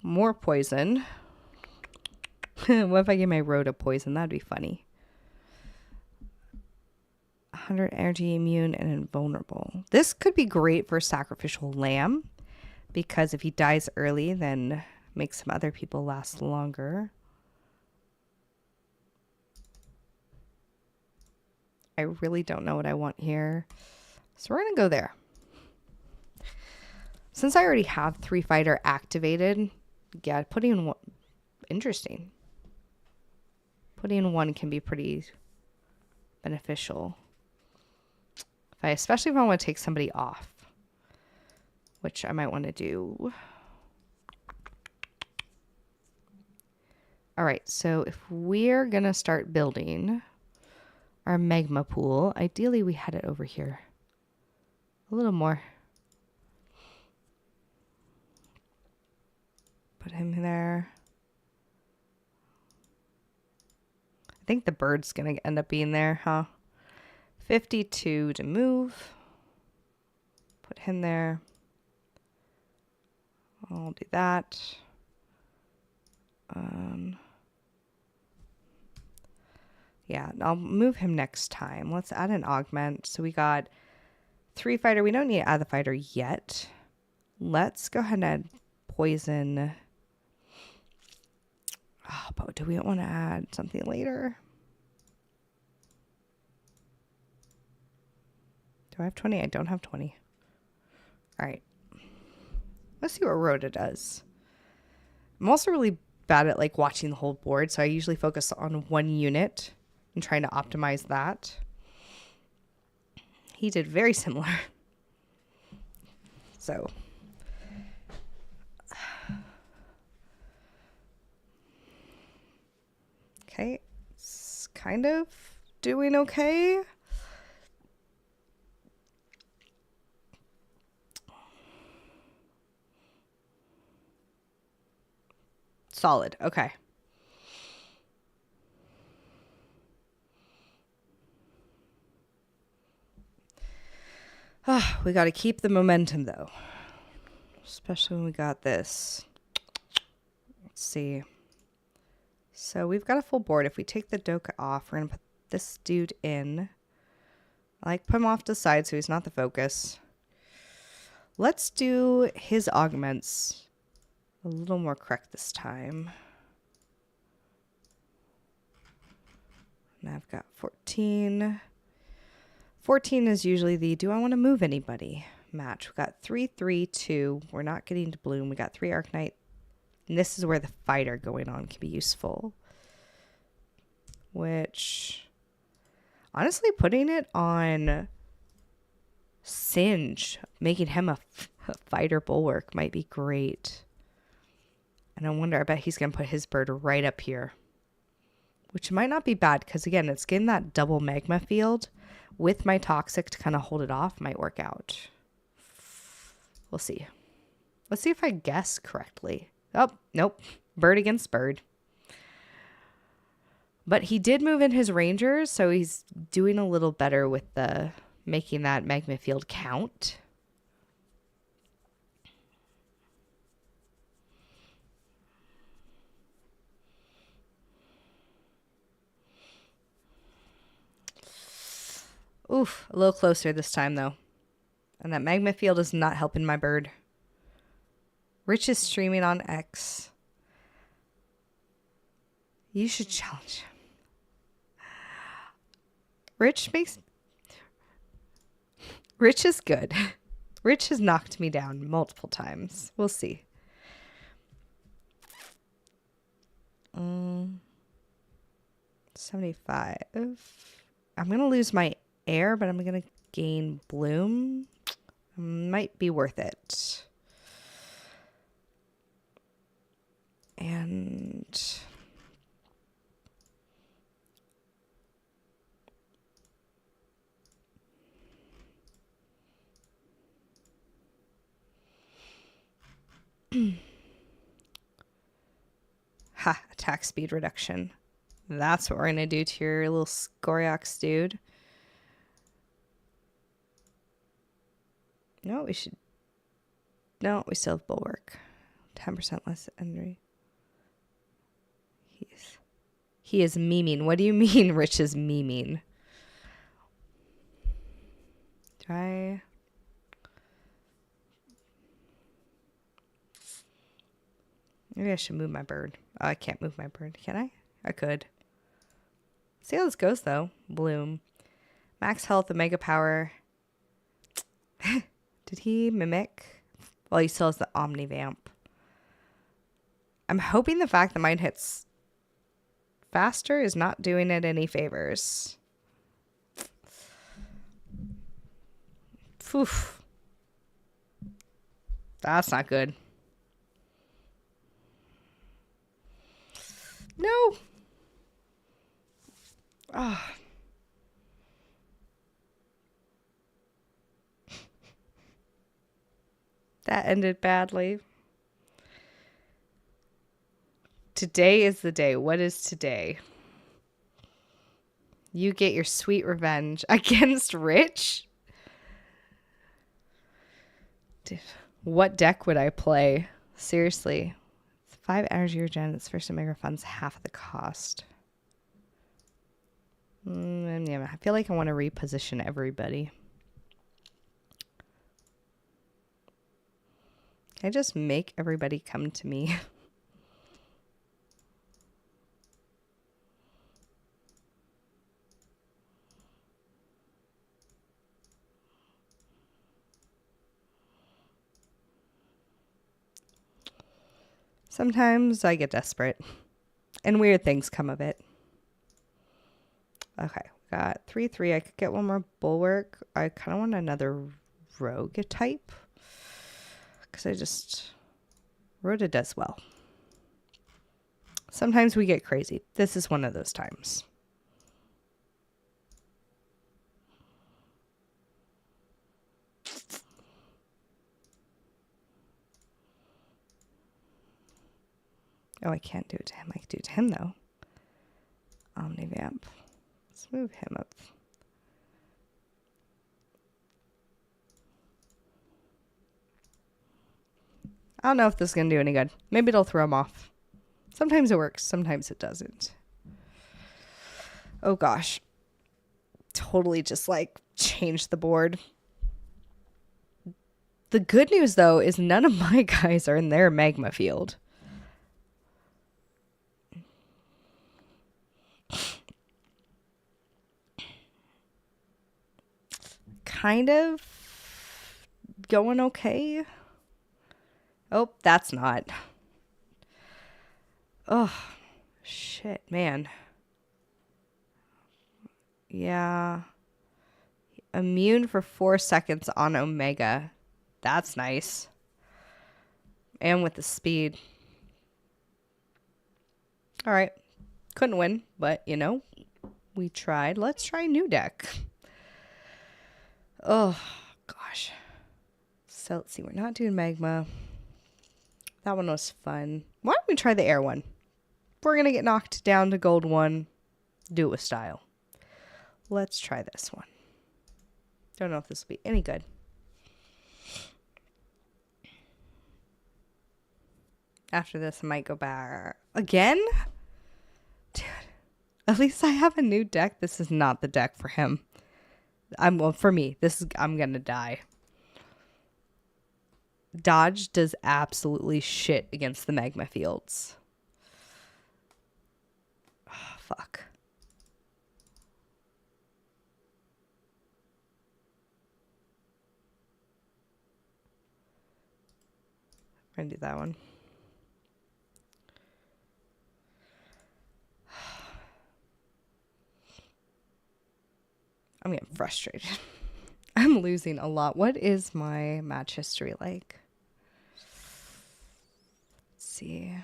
More poison. What if I give my Rhoda poison? That'd be funny. 100 energy, immune, and invulnerable. This could be great for sacrificial lamb. Because if he dies early, then makes some other people last longer. I really don't know what I want here. So we're going to go there. Since I already have 3 fighter activated, yeah, putting in one, interesting. Putting in 1 can be pretty beneficial. Especially if I want to take somebody off, which I might want to do. All right, so if we're going to start building our magma pool, ideally we had it over here. A little more. Put him there. I think the bird's going to end up being there, huh? 52 to move. Put him there. I'll do that. Yeah, I'll move him next time. Let's add an augment. So we got 3 fighter. We don't need to add the fighter yet. Let's go ahead and add poison. Oh, but do we want to add something later? Do I have 20? I don't have 20. All right. Let's see what Rhoda does. I'm also really bad at like watching the whole board, so I usually focus on one unit and trying to optimize that. He did very similar. So okay, it's kind of doing okay. Solid. Okay. We got to keep the momentum though. Especially when we got this. Let's see. So we've got a full board. If we take the Doka off, we're going to put this dude in. I like put him off to the side so he's not the focus. Let's do his augments a little more correct this time. Now I've got 14. 14 is usually the do I want to move anybody match. We've got 3, 3, 2. We're not getting to bloom. We got 3 Arcanite. And this is where the fighter going on can be useful. Which, honestly, putting it on Singe, making him a fighter bulwark might be great. And I wonder, I bet he's going to put his bird right up here. Which might not be bad, because again, it's getting that double magma field with my toxic to kind of hold it off might work out. We'll see. Let's see if I guess correctly. Oh, nope. Bird against bird. But he did move in his rangers, so he's doing a little better with the making that magma field count. Oof, a little closer this time, though. And that magma field is not helping my bird. Rich is streaming on X. You should challenge him. Rich is good. Rich has knocked me down multiple times. We'll see. 75. I'm going to lose my air, but I'm going to gain bloom. Might be worth it. And ha, attack speed reduction. That's what we're going to do to your little Scoriox dude. No, we should. No, we still have bulwark. 10% less injury. He is memeing. What do you mean Rich is memeing? Maybe I should move my bird. Oh, I can't move my bird. Can I? I could. See how this goes, though. Bloom. Max health, Omega power. Did he mimic? Well, he still has the Omnivamp. I'm hoping the fact that mine hits faster is not doing it any favors. Oof. That's not good. No. Ah. That ended badly. Today is the day. What is today? You get your sweet revenge against Rich? What deck would I play? Seriously. It's 5 energy regen. Its first Omega funds half the cost. Yeah, I feel like I want to reposition everybody. Can I just make everybody come to me? Sometimes I get desperate. And weird things come of it. Okay, got 3/3. I could get one more bulwark. I kind of want another rogue type. Because I just... Rhoda does well. Sometimes we get crazy. This is one of those times. Oh, I can't do it to him. I can do it to him, though. Omnivamp. Let's move him up. I don't know if this is going to do any good. Maybe it'll throw him off. Sometimes it works. Sometimes it doesn't. Oh, gosh. Totally just, like, changed the board. The good news, though, is none of my guys are in their magma field. Kind of going okay. Oh, that's not. Oh, shit, man. Yeah. Immune for 4 seconds on Omega. That's nice. And with the speed. All right. Couldn't win, but, you know, we tried. Let's try a new deck. Oh, gosh. So, let's see. We're not doing magma. That one was fun. Why don't we try the air one? We're going to get knocked down to gold 1. Do it with style. Let's try this one. Don't know if this will be any good. After this, I might go back. Again? Dude, at least I have a new deck. This is not the deck for him. Well, for me, I'm going to die. Dodge does absolutely shit against the magma fields. fuck. We're gonna do that one. I'm getting frustrated. I'm losing a lot. What is my match history like? Let's see.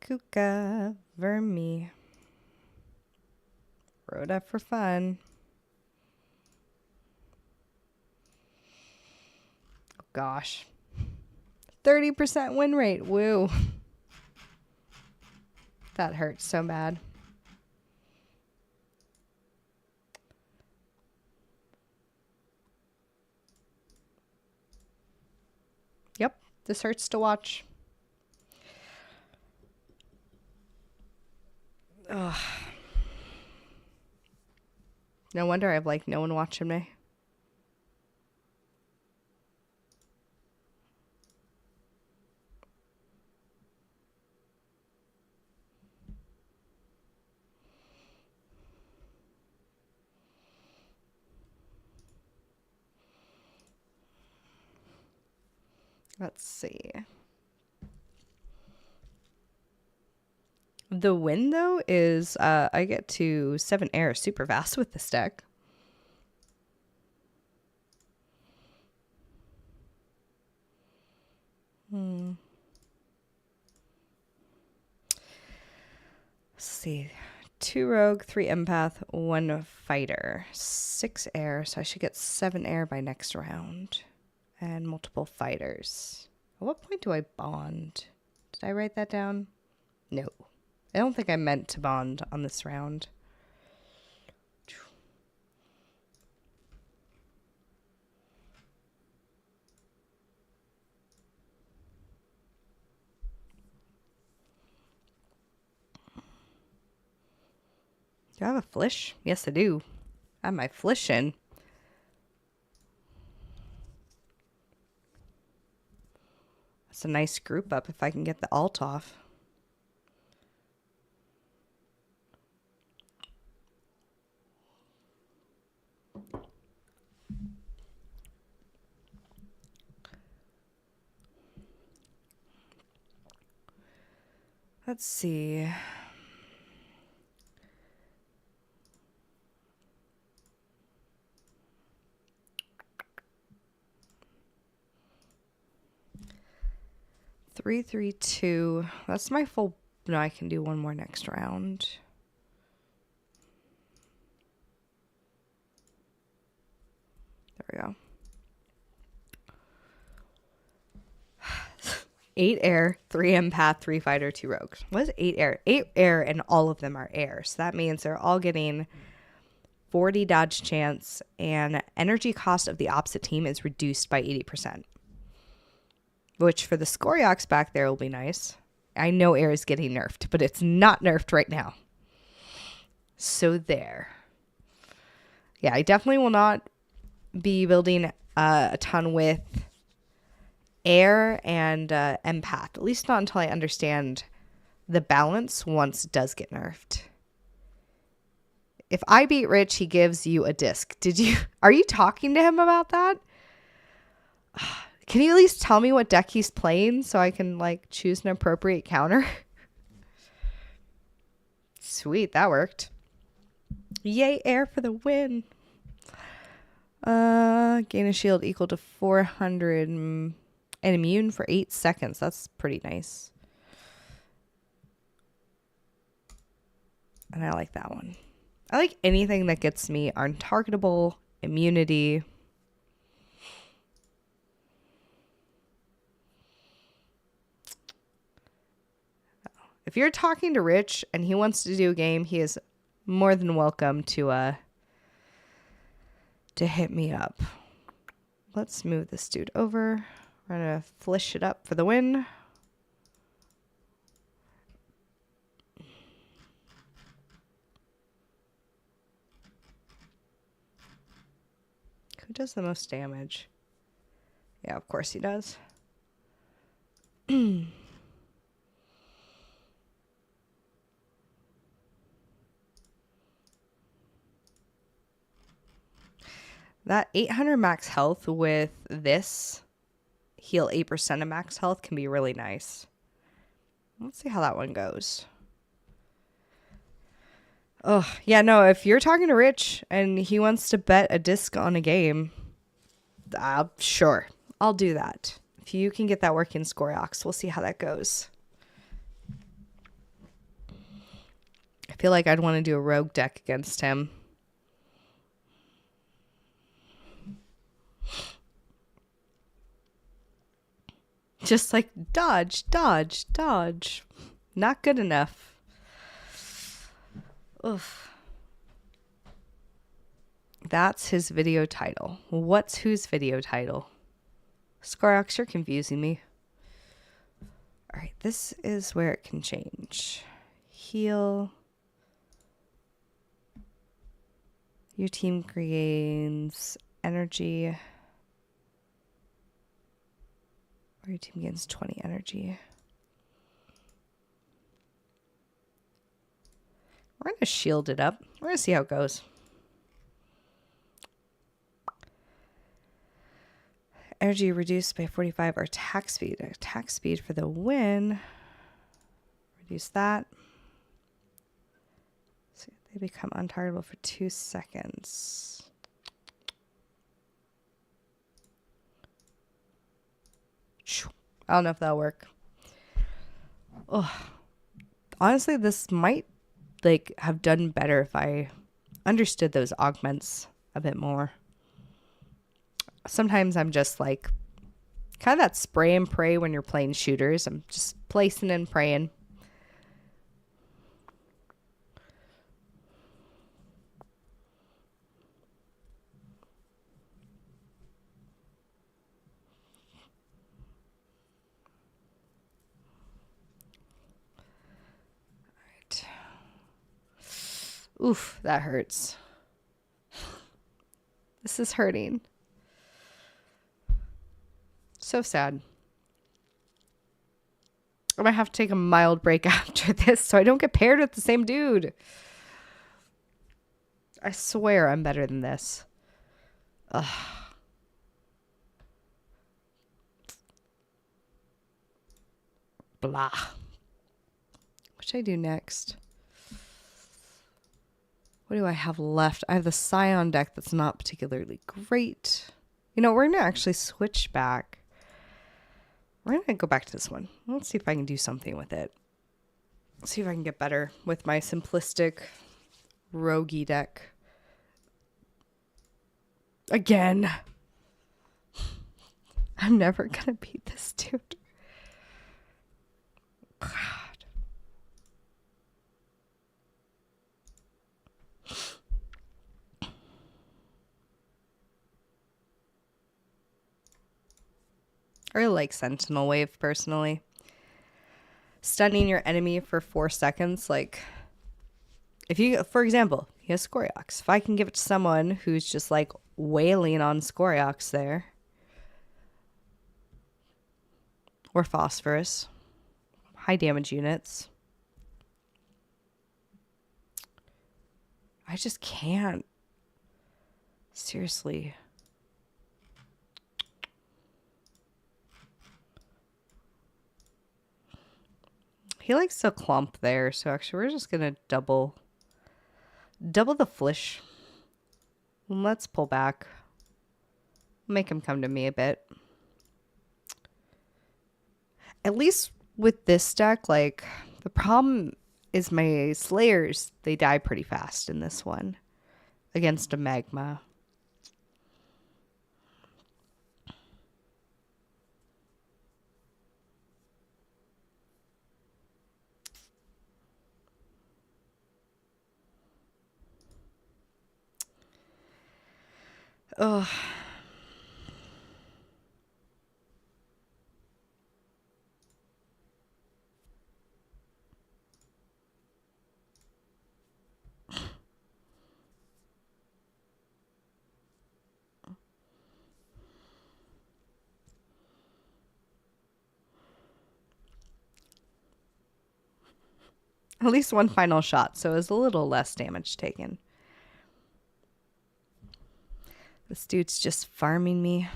Kuka, Vermi. Rhoda for fun. Oh, gosh. 30% win rate. Woo. That hurts so bad. Yep, this hurts to watch. Ugh. No wonder I have like no one watching me. Let's see. The win, though, is I get to 7 air super fast with this deck. Let's see. 2 rogue, 3 empath, 1 fighter. 6 air, so I should get 7 air by next round. And multiple fighters. At what point do I bond? Did I write that down? No. I don't think I meant to bond on this round. Do I have a flish? Yes, I do. I have my flish in. That's a nice group up if I can get the alt off. Let's see. Three, 3, 2. That's my full. No, I can do one more next round. There we go. 8 air, 3 empath, 3 fighter, 2 rogues. What is 8 air? 8 air, and all of them are air. So that means they're all getting 40 dodge chance, and energy cost of the opposite team is reduced by 80%. Which for the Scoriox back there will be nice. I know air is getting nerfed, but it's not nerfed right now. So there. Yeah, I definitely will not be building a ton with air and empath. At least not until I understand the balance once it does get nerfed. If I beat Rich, he gives you a disc. Are you talking to him about that? Can you at least tell me what deck he's playing so I can like choose an appropriate counter? Sweet, that worked. Yay, air for the win. Gain a shield equal to 400 and immune for 8 seconds. That's pretty nice. And I like that one. I like anything that gets me untargetable, immunity. If you're talking to Rich and he wants to do a game, he is more than welcome to hit me up. Let's move this dude over. We're gonna flish it up for the win. Who does the most damage? Yeah, of course he does. That 800 max health with this heal 8% of max health can be really nice. Let's see how that one goes. Oh, yeah, no, if you're talking to Rich and he wants to bet a disc on a game, sure, I'll do that. If you can get that working, Scoriox, we'll see how that goes. I feel like I'd want to do a rogue deck against him. Just like dodge, dodge, dodge. Not good enough. Oof. That's his video title. What's whose video title? Scoriox, you're confusing me. All right, this is where it can change. Heal. Your team gains energy. Or your team gains 20 energy. We're going to shield it up. We're going to see how it goes. Energy reduced by 45 or attack speed. Attack speed for the win. Reduce that. So they become untargetable for 2 seconds. I don't know if that'll work. Oh, honestly, this might like have done better if I understood those augments a bit more. Sometimes I'm just like kind of that spray and pray when you're playing shooters. I'm just placing and praying. Oof, that hurts. This is hurting. So sad. I might have to take a mild break after this so I don't get paired with the same dude. I swear I'm better than this. Ugh. Blah. What should I do next? What do I have left? I have the Scion deck that's not particularly great. You know, we're going to actually switch back. We're going to go back to this one. Let's see if I can do something with it. Let's see if I can get better with my simplistic roguey deck. Again. I'm never going to beat this dude. God. I really like Sentinel Wave, personally. Stunning your enemy for 4 seconds. Like, if you, for example, he has Scoriox. If I can give it to someone who's just, like, wailing on Scoriox there. Or Phosphorus. High damage units. I just can't. Seriously. He likes to clump there, so actually we're just gonna double the flish. Let's pull back. Make him come to me a bit. At least with this deck, like, the problem is my Slayers, they die pretty fast in this one against a Magma. Ugh. At least one final shot, so it was a little less damage taken. This dude's just farming me.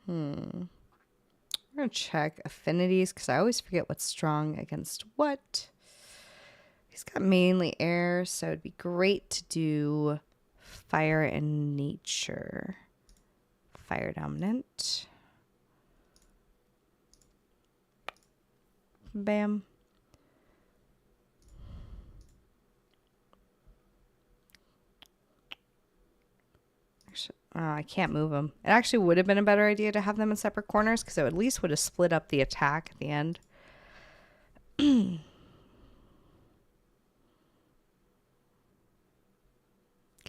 I'm going to check affinities because I always forget what's strong against what. He's got mainly air, so it'd be great to do fire and nature. Fire dominant. Bam. Actually, I can't move them. It actually would have been a better idea to have them in separate corners because it at least would have split up the attack at the end. Got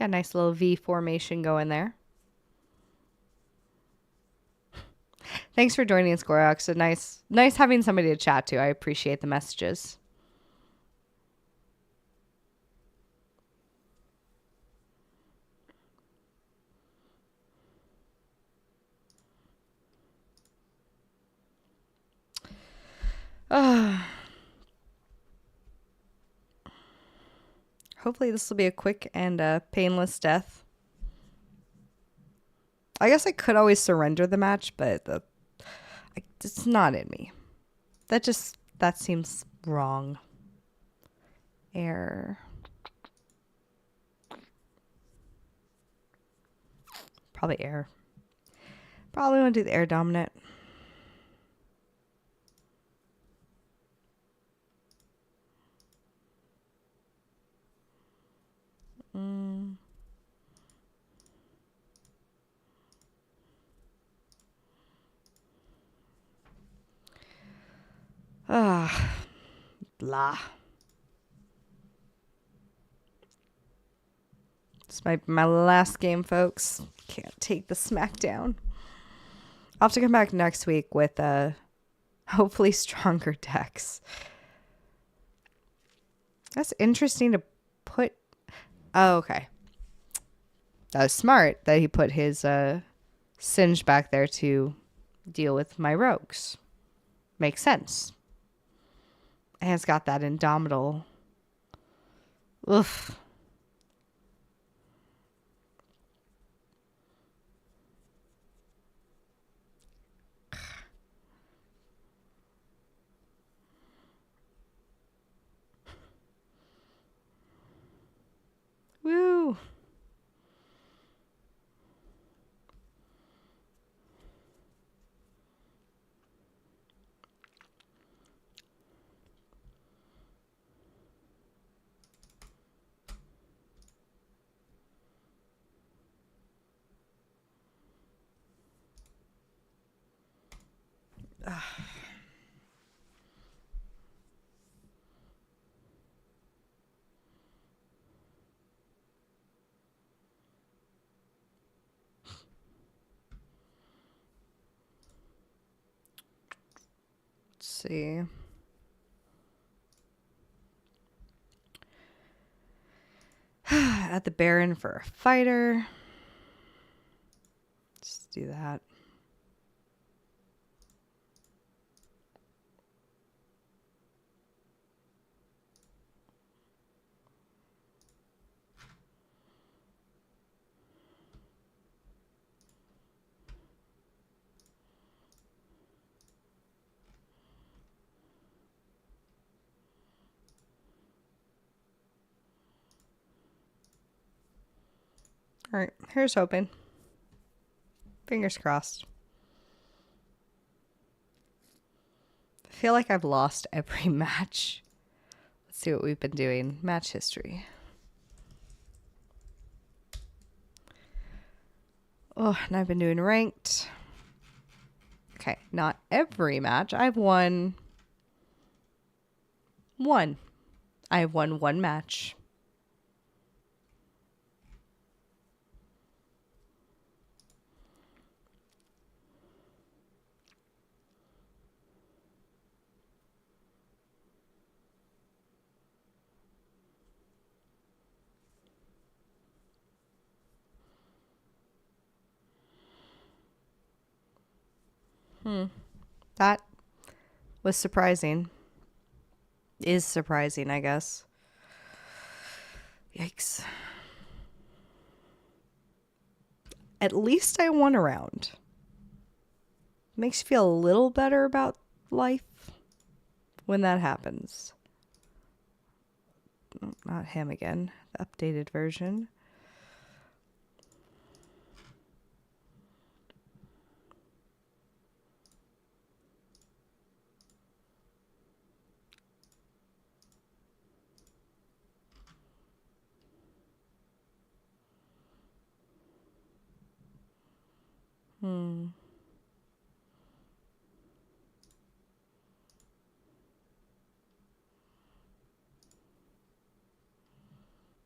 a nice little V formation going there. Thanks for joining, Squareox. Nice having somebody to chat to. I appreciate the messages. Hopefully this will be a quick and painless death. I guess I could always surrender the match, but it's not in me. That seems wrong. Air. Probably air. Probably want to do the air dominant. Blah. This might be my last game, folks. Can't take the smackdown. I'll have to come back next week with hopefully stronger decks. That's interesting to put. Oh, okay. That was smart that he put his Singe back there to deal with my rogues. Makes sense. And it's got that Indomitable. Oof. Woo. Let's see. Add the Baron for a fighter. Let's do that. All right, here's hoping. Fingers crossed. I feel like I've lost every match. Let's see what we've been doing. Match history. Oh, and I've been doing ranked. Okay, not every match. I've won one. I've won one match. That was surprising. is surprising, I guess. Yikes. At least I won a round. Makes you feel a little better about life when that happens. Not him again. The updated version.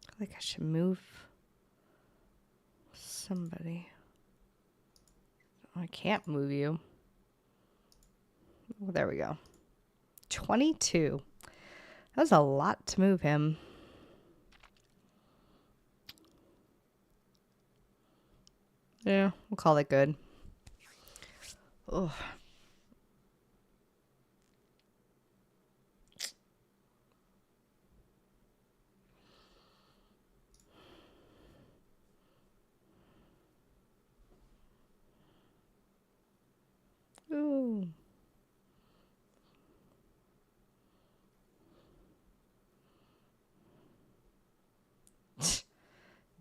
I think I should move somebody. I can't move you. Oh, there we go. 22. That was a lot to move him. Yeah, we'll call it good. Oh. Ooh.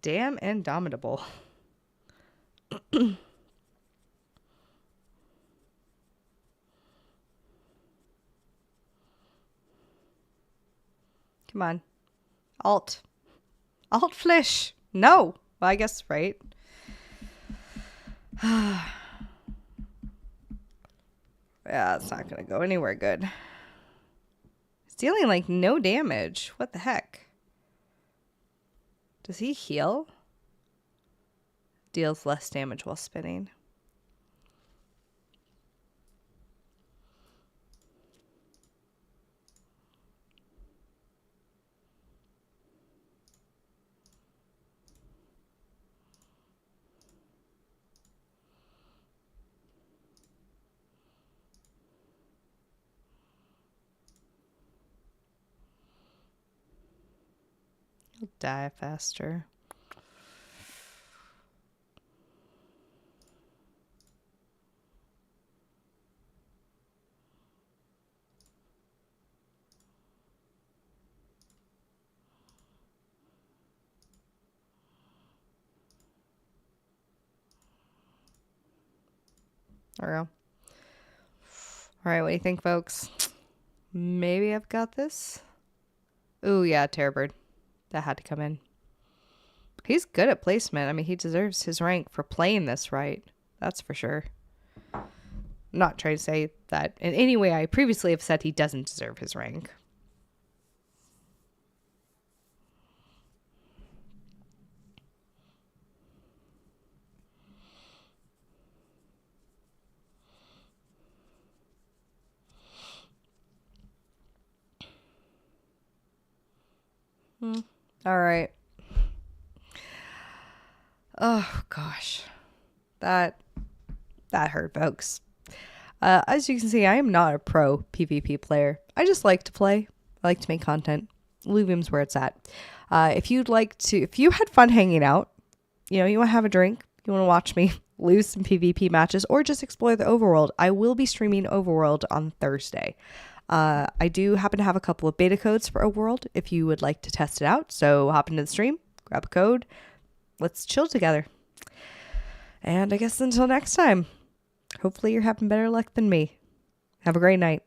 Damn indomitable. Come on. Alt flish. No. Well, I guess, right? Yeah, it's not going to go anywhere good. It's dealing like no damage. What the heck? Does he heal? Deals less damage while spinning. He'll die faster. There we go. All right, what do you think, folks? Maybe I've got this. Ooh, yeah, Terrorbird. That had to come in. He's good at placement. I mean, he deserves his rank for playing this right. That's for sure. I'm not trying to say that in any way I previously have said he doesn't deserve his rank. All right. Oh, gosh. That hurt, folks. As you can see, I am not a pro PvP player. I just like to play. I like to make content. Illuvium's where it's at. If you had fun hanging out, you want to have a drink, you want to watch me lose some PvP matches, or just explore the overworld, I will be streaming Overworld on Thursday. I do happen to have a couple of beta codes for Overworld if you would like to test it out. So hop into the stream, grab a code, let's chill together. And I guess until next time, hopefully you're having better luck than me. Have a great night.